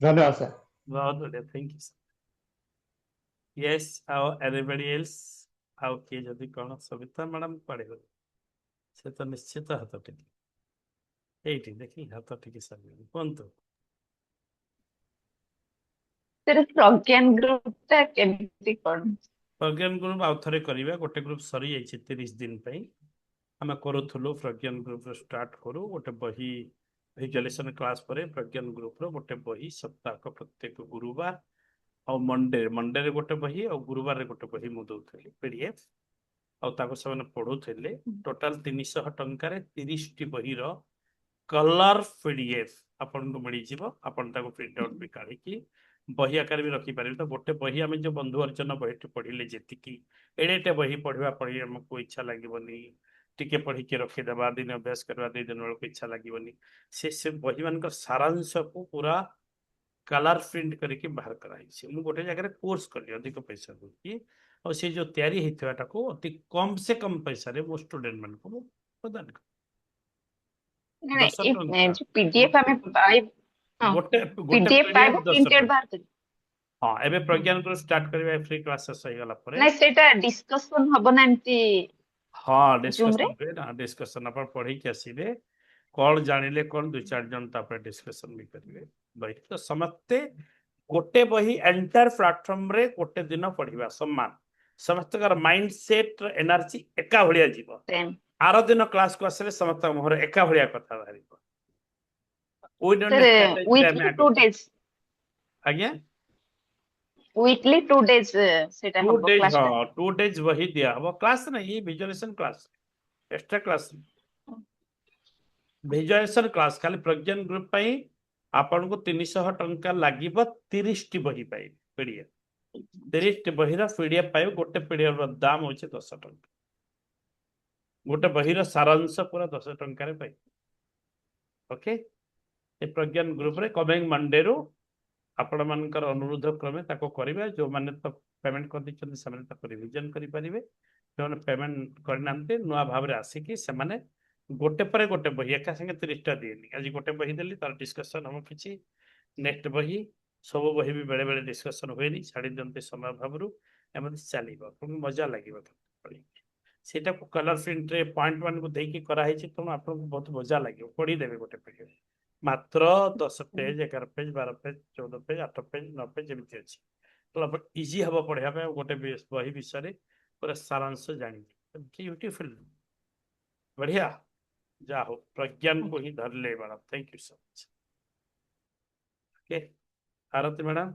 E: ଧନ୍ୟବାଦ ସାର୍।
A: ବହୁତ ବଢିଆ ଥ୍ୟାଙ୍କ ୟୁ ସାର୍ ୟେସ୍ ଆଉ ଏନିବଡି ଏଲ୍ସ ଆଉ କିଏ ଯଦି କଣ ସବିତା ମ୍ୟାଡାମ କୁଆଡେ ଗଲେ ସେ ତ ନିଶ୍ଚିତ ହାତ ଟେକି ଏଇଠି ଦେଖି ହାତ ଟେକି ସାରିଲେଣି କୁହନ୍ତୁ
J: तेरे प्रज्ञान ग्रुप ଟା କେମିତି କଣ?
A: ପ୍ରଜ୍ଞାନ ଗ୍ରୁପ ଆଉ ଥରେ କରିବା ଗୋଟେ ଗ୍ରୁପ ସରିଯାଇଛି 30 ଦିନ ପାଇଁ ଆମେ କରୁଥିଲୁ ପ୍ରଜ୍ଞାନ ଗ୍ରୁପ ଷ୍ଟାର୍ଟ କରୁ ଗୋଟେ ବହି ଭିଜୁଆଲାଇଜେସନ କ୍ଲାସ ପରେ ପ୍ରଜ୍ଞାନ ଗ୍ରୁପର ଗୋଟେ ବହି ସପ୍ତାହକ ପ୍ରତ୍ୟେକ ଗୁରୁବାର ଆଉ ମଣ୍ଡେରେ ଗୋଟେ ବହି ଆଉ ଗୁରୁବାରରେ ଗୋଟେ ବହି ମୁଁ ଦଉଥିଲି PDF ଆଉ ତାକୁ ସେମାନେ ପଢୁଥିଲେ ଟୋଟାଲ 300 ଟଙ୍କାରେ 30ଟି ବହିର କଲର PDF ଆପଣଙ୍କୁ ମିଳିଯିବ ଆପଣ ତାକୁ ପ୍ରିଣ୍ଟ ଆଉଟ୍ ବି କାଢିକି ବହି ଆକାରରେ ବି ରଖିପାରିବେ ତ ଗୋଟେ ବହି ଆମେ ଯୋଉ ବନ୍ଧୁ ଅର୍ଜନ ବହିଟି ପଢିଲେ ଯେତିକି ଏଡେଟେ ବହି ପଢିବା ପଢି ଆମକୁ ଇଚ୍ଛା ଲାଗିବନି ଟିକେ ପଢିକି ରଖିଦେବା ଦିନ ଅଭ୍ୟାସ କରିବା 2 ଦିନ ବେଳକୁ ଇଚ୍ଛା ଲାଗିବନି ସେ ବହି ମାନଙ୍କର ସାରାଂଶକୁ ପୁରା କଲର ପ୍ରିଣ୍ଟ କରିକି ବାହାର କରାଯାଇଛି ମୁଁ ଗୋଟେ ଜାଗାରେ କୋର୍ସ କଲି ଅଧିକ ପଇସା ଦେଇକି ଆଉ ସେ ଯୋଉ ତିଆରି ହେଇଥିବାଟାକୁ ଅତି କମ ସେ କମ ପଇସାରେ ମୋ ଷ୍ଟୁଡେଣ୍ଟ ମାନଙ୍କୁ ମୁଁ ପ୍ରଦାନ କଲି
J: ମାନେ
A: 10 ଟଙ୍କା
J: जो पीडीएफ ଆମେ ପାଇ ହଁ
A: ଗୋଟେ
J: पीडीएफ
A: PDF
J: ପାଇବୁ
A: 10
J: ପ୍ରିଣ୍ଟେଡ
A: ଟଙ୍କା
J: ବାହାର କରି
A: ହଁ ଏବେ ପ୍ରଜ୍ଞାନ ଗ୍ରୁପ ଷ୍ଟାର୍ଟ କରିବା ଫ୍ରି କ୍ଲାସ ଶେଷ ହେଇଗଲା ପରେ
J: ନାଇଁ ସେଇଟା ଡିସ୍କସନ ହବ ନା ଏମତି
A: ହଁ
J: ଜୁମ ରେ
A: डिस्कशन हुए ना डिस्कशन अपन पढ़ी के आसीबे कौन जानिले कौन 2-4 जन तापर डिस्कशन भी करिवे बही तो समस्ते गोटे बही एंटायर प्लेटफॉर्म रे गोटे दिन पढ़िबा सम्मान समस्त कर माइंड सेट एनर्जी एका भलिया जीव
J: सेम
A: आरो दिन क्लास को आसले समस्त मोहर एका भलिया कथा बाहरिबो वी डोंट
J: सर
A: स्ट्रेटेजी रे
J: वीकली 2 डेज
A: आज्ञा
J: वीकली 2 डेज ସେଇଟା
A: 2
J: ହବ
A: डेज
J: କ୍ଲାସ ଟା
A: हाँ 2 डेज वही दिया हबो क्लास नहीं ये visualization class extra class visualization class ଖାଲି ପ୍ରଜ୍ଞାନ ଗ୍ରୁପ ପାଇଁ ଆପଣଙ୍କୁ 300 ଟଙ୍କା ଲାଗିବ 30ଟି ବହି ପାଇବେ PDF 30ଟି ବହିର PDF ପାଇବେ ଗୋଟେ PDF ର ଦାମ ହଉଛି 10 ଟଙ୍କା ଗୋଟେ ବହିର ସାରାଂଶ ପୁରା 10 ଟଙ୍କାରେ ପାଇବେ ଓକେ ଏ ପ୍ରଜ୍ଞାନ ଗ୍ରୁପରେ କମିଂ ମଣ୍ଡେରୁ ଆପଣ ମାନଙ୍କର ଅନୁରୋଧ କ୍ରମେ ତାକୁ କରିବେ ଯୋଉମାନେ ତ ପେମେଣ୍ଟ କରିଦେଇଛନ୍ତି ସେମାନେ ତାକୁ ରିଭିଜନ କରିପାରିବେ ଯୋଉମାନେ ପେମେଣ୍ଟ କରିନାହାନ୍ତି ନୂଆ ଭାବରେ ଆସିକି ସେମାନେ ଗୋଟେ ପରେ ଗୋଟେ ବହି ଏକା ସାଙ୍ଗେ 30ଟା ଦିଏନି ଆଜି ଗୋଟେ ବହି ଦେଲି ତାର ଡିସ୍କସନ ହବ କିଛି ନେକ୍ସଟ ବହି ସବୁ ବହି ବି ବେଳେ ବେଳେ ଡିସ୍କସନ ହୁଏନି ଛାଡ଼ି ଦିଅନ୍ତି ସମୟ ଭାବରୁ ଏମିତି ଚାଲିବ ଆପଣଙ୍କୁ ମଜା ଲାଗିବ ସେଇଟାକୁ କଲର ପ୍ରିଣ୍ଟରେ ପଏଣ୍ଟ ମାନଙ୍କୁ ଦେଇକି କରାହେଇଛି ତେଣୁ ଆପଣଙ୍କୁ ବହୁତ ମଜା ଲାଗିବ ପଢିଦେବେ ଗୋଟେ ପେଜ ମାତ୍ର 10 ପେଜ 11 ପେଜ 12 ପେଜ 14 ପେଜ 8 ପେଜ 9 ପେଜ ଏମିତି ଅଛି ଇଜି ହବ ପଢିବା ପାଇଁ ଗୋଟେ ବହି ବିଷୟରେ ପୁରା ସାରାଂଶ ଜାଣିବେ ब्यूटीफुल बढ़िया जा हो प्रज्ञान को ही धर ले madam thank you so much okay Aarti madam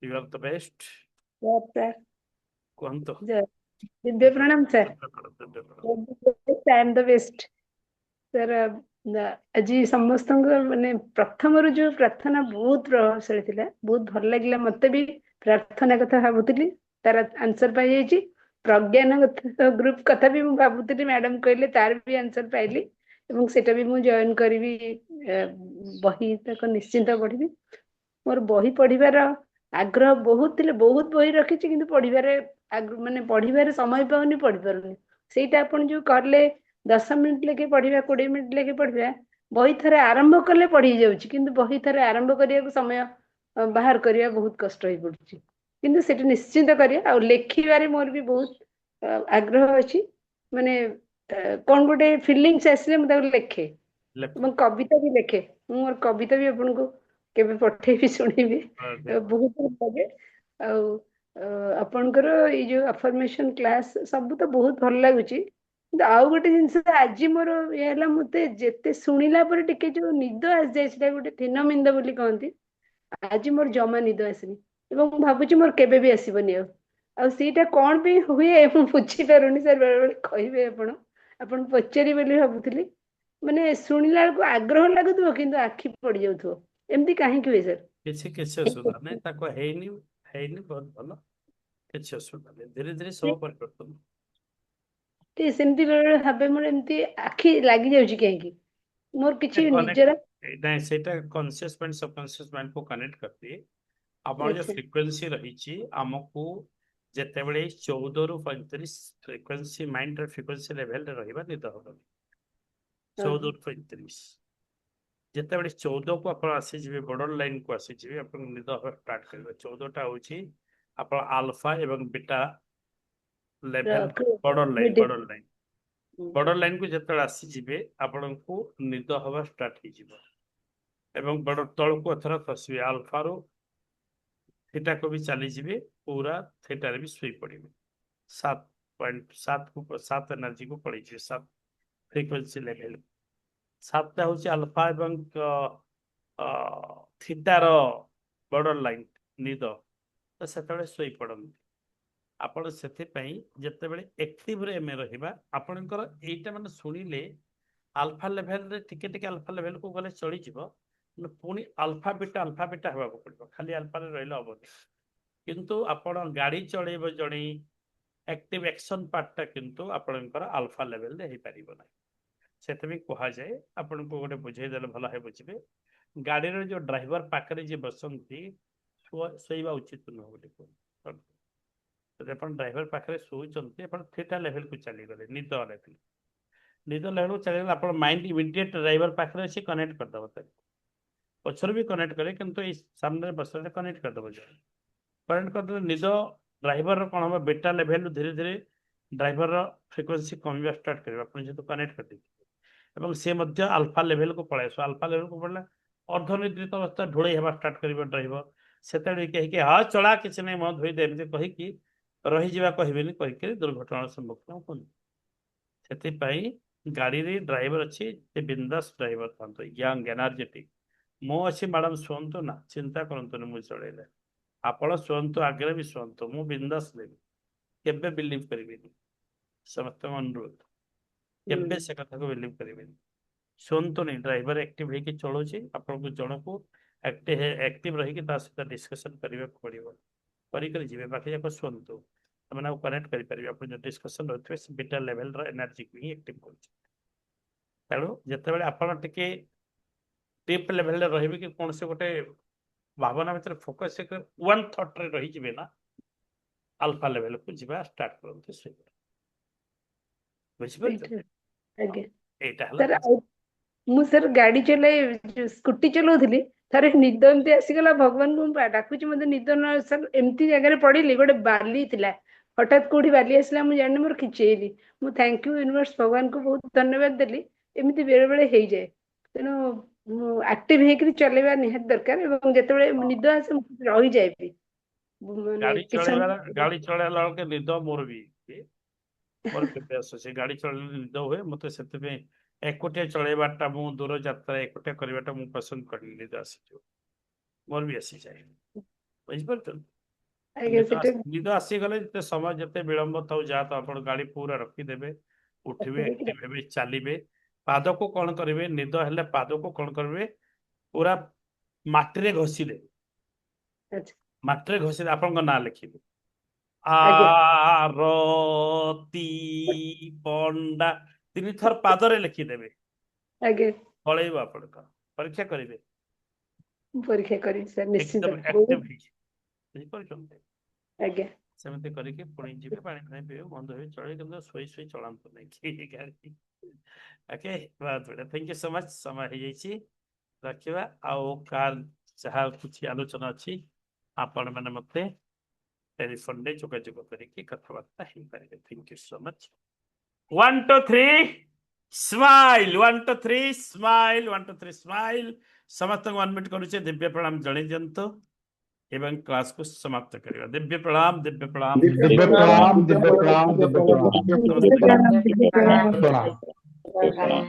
A: you are the best कुहंतो
K: दिव्य प्रणाम sir I am the best sir आज समस्त माने प्रथम रु जो प्रार्थना बहुत प्रभावशाली थिला बहुत भल लागला मते भी प्रार्थना कथा भाबुतली तार आंसर पाई जाईची प्रज्ञान ग्रुप कथा भी भाबुतली मैडम कहले तार भी आंसर पाइली एवं सेटा भी मु जॉइन करबी बही तक निश्चिंत पढ़ी मोर बही पढ़िबार आग्रह बहुत थिले बहुत बही रखी किंतु पढ़िबारे माने पढ़िबारे समय पाउनी पढ़ी पारुनी सेटा आपण जो करले 10 मिनिट लेके पढ़िबा 20 मिनिट लेके पढ़िबा बही थरे आरंभ कले पढ़ी जाउची किंतु बही थरे आरंभ करिया समय बाहर करिया बहुत कष्ट होई पड़ुची किंतु सेटा निश्चिंत करिया आ लेखिबारे मोर भी बहुत आग्रह अछि माने कोन गोटे फीलिंग्स आसले म ताको लेखे ଏବଂ କବିତା ବି ଲେଖେ ମୁଁ ମୋର କବିତା ବି ଆପଣଙ୍କୁ କେବେ ପଠେଇବି ଶୁଣିବି ବହୁତ ଭଲ ଲାଗେ ଆଉ ଆପଣଙ୍କର ଏଇ ଯୋଉ ଆଫର୍ମେସନ କ୍ଲାସ ସବୁ ତ ବହୁତ ଭଲ ଲାଗୁଛି କିନ୍ତୁ ଆଉ ଗୋଟେ ଜିନିଷ ଆଜି ମୋର ଇଏ ହେଲା ମତେ ଯେତେ ଶୁଣିଲା ପରେ ଟିକେ ଯୋଉ ନିଦ ଆସିଯାଏ ସେଟା ଗୋଟେ ଥିନମିନ୍ଦ ବୋଲି କହନ୍ତି ଆଜି ମୋର ଜମା ନିଦ ଆସିନି ଏବଂ ମୁଁ ଭାବୁଛି ମୋର କେବେ ବି ଆସିବନି ଆଉ ସେଇଟା କଣ ପାଇଁ ହୁଏ ମୁଁ ବୁଝିପାରୁନି ସାର୍ ବେଳେବେଳେ କହିବେ ଆପଣ ପଚାରିବେ ବୋଲି ଭାବୁଥିଲି ମାନେ ଶୁଣିଲା ବେଳକୁ ଆଗ୍ରହ ଲାଗୁଥିବ କିନ୍ତୁ ଆଖି ପଡି ଯାଉଥିବ ଏମିତି କାହିଁକି ହୁଏ ସାର୍
A: କିଛି ଅସୁବିଧା ନାହିଁ ତାକୁ ହେଇନି ବହୁତ ଭଲ କିଛି ଅସୁବିଧା ନାହିଁ ଧୀରେ ଧୀରେ ସବୁ ପରିବର୍ତ୍ତନ
K: ସେମିତି ବେଳେବେଳେ ଭାବେ ମୋର ଏମିତି ଆଖି ଲାଗି ଯାଉଛି କାହିଁକି मोर किछि
A: कनेक्ट
K: निजरा
A: नहीं सेटा कॉन्शियस माइंड सबकॉन्शियस माइंड को कनेक्ट करते आपण जो
K: अच्छा
A: फ्रीक्वेंसी रही आमको जेतेबेले 14 रु 35 फ्रीक्वेंसी माइंड फ्रीक्वेंसी लेवल रे रहिबा निद हो 14 रु 35 जेतेबेले 14 को आपण आसी जिवे बॉर्डर लाइन को आसी जिवे आपण निद हो स्टार्ट करबे 14 टा होची आपण अल्फा एवं beta level
K: middle
A: border line को जेतेबेले आसी जिवे आपण को निद होबा स्टार्ट हो जिवो एवं बॉर्डर तळ को अथरा खसबे अल्फा रो थीटा को भी चली जिवे पूरा थीटा रे भी सोई पड़िबे 7.7 को 7 एनर्जी को पड़ी छे 7 फ्रीक्वेंसी लेवल 7 टा होची अल्फा एवं थीटा रो बॉर्डर लाइन निद तो सेतबेले सोई पड़न आपण सेति पई जेतेबेले एक्टिव रे में रहिबा आपनकर एटा माने सुनिले अल्फा लेवल रे टिके टिके अल्फा लेवल को गले चली जिवो पुणी अल्फा बीटा हेबा को पड़िबो खाली अल्फा रे रहले हबो किंतु आपण गाड़ी चलेबो जणी एक्टिव एक्शन पार्टटा किंतु आपनकर अल्फा लेवल रे हे परिबो नै सेते भी कहा जाए आपन को गोटे बुझाई देले भला है बुझबे गाड़ी रे जो ड्राइवर पाखरे जे बसंती सोइबा उचित न होले को तो अपन ड्राइवर पाखरे सोइचंती अपन थीटा लेवल को चली गले निद लेवल को चली गले अपन माइंड इमीडिएट ड्राइवर पाखरे से कनेक्ट कर दबो पछर भी कनेक्ट करे किंतु इस सामने बसले कनेक्ट कर दबो कनेक्ट कर दे निद ड्राइवर कौन हम बेटा लेवल धीरे धीरे ड्राइवर फ्रिक्वेंसी कमिबा स्टार्ट करबा अपन जे तो कनेक्ट कर दे एवं से मध्य अल्फा लेवल को पळे सो अल्फा लेवल को पड़ला अर्धनिद्रित अवस्था ढोळै हेबा स्टार्ट करबा ड्राइवर सेतडे कहि के हा चला किछ नै म धोई देम जे कहि कि रही जीवा कहबेनी कहि के दुर्घटना सम्मुखीन कोन सेति पई गाड़ी रे ड्राइवर अछि ते बिंदास ड्राइवर थांतो यंग एनर्जेटिक मो अछि मैडम सोंतो ना चिंता करंतो न मु चलेले आपण सोंतो आगे भी सोंतो मु बिंदास लेबी केबे बिलीव करिबेनी समस्त अनुरोध केबे से कथा को बिलीव करिबेनी सोंतो नहीं ड्राइवर एक्टिव है कि चलो छी आपण को जण को एक्टिव रही कि ता से डिस्कशन करिवे पड़िबो करी करी जीवे बाकी जाको सोंतो तमना कनेक्ट करि परिबे आपण जो डिस्कशन होतबे से बीटा लेवल रो एनर्जी को ही एक्टिव कर तेणु जते बेले आपण टिके डीप लेवल रे रहिबे कि कोन से गोटे भावना भीतर फोकस से वन थॉट रे रही जिवे ना अल्फा लेवल को जिबा स्टार्ट करते से बुझिबे
K: आगे
A: एटा
K: सर
A: हला
K: मु सर गाड़ी चले स्कूटी चलाउथली थरे निद एमती आसीगला भगवान को डाकुची मते निद न सर एमती जगह रे पड़िली गोटे बाली थिला हठात कोठी बाली आसला मु जानि मोर खिचेली मु थैंक यू यूनिवर्स भगवान को बहुत धन्यवाद देली एमती बेरे बेरे हेई जाए तेनो एक्टिव हेकरी चलेबा निहात दरकार एवं जेतेबेले निद आसे रही जाए भी माने
A: गाड़ी चलेला के निद मोर भी मोर केते आसे से गाड़ी चलेला निद होए मते सेते पे एकोटे चलेबाटा मु दूर यात्रा एकोटे करबाटा मु पसंद करली निद आसी जो मोर भी आसी जाए बुझ परत
K: आगे सेटे
A: निद आसी गले जते समय जते विलंब थाउ जा तो आपण गाड़ी पूरा रखी देबे उठिबे एक्टिव हेबे चलीबे पाद को कौन करेंगे निद हेले पाद को कौन करेंगे पूरा माटी घसी दे माटी घसी दे आपन ना लिखिबे आरती पंडा तीन थर पादरे लिखिदेवे
K: आगे
A: पळेबा आपण परीक्षा करिवे
K: परीक्षा करी सर निश्चित
A: एकदम एक्टिव हे परचंते
K: आगे
A: सेमते करिके पुणी जीवे पानी पानी पियो बंद होय चले किंतु सोई सोई चलांतो नै की गाड़ी ओके बहुत बड़ा थैंक यू सो मच समय हो जाइए रखा आउ कार जहाँ कुछ आलोचना अच्छी आपण मैंने मत टेलीफोन रे जोगाजोग करके कथबार्ता हो पारे thank you so much 1 2 3 smile 1 2 3 smile 1 2 3 smile समस्त को अनम्यूट करूचे दिव्य प्रणाम जणे दियंतो एवं क्लास को समाप्त करिवा दिव्य प्रणाम दिव्य प्रणाम
E: दिव्य प्रणाम दिव्य प्रणाम दिव्य प्रणाम
J: दिव्य प्रणाम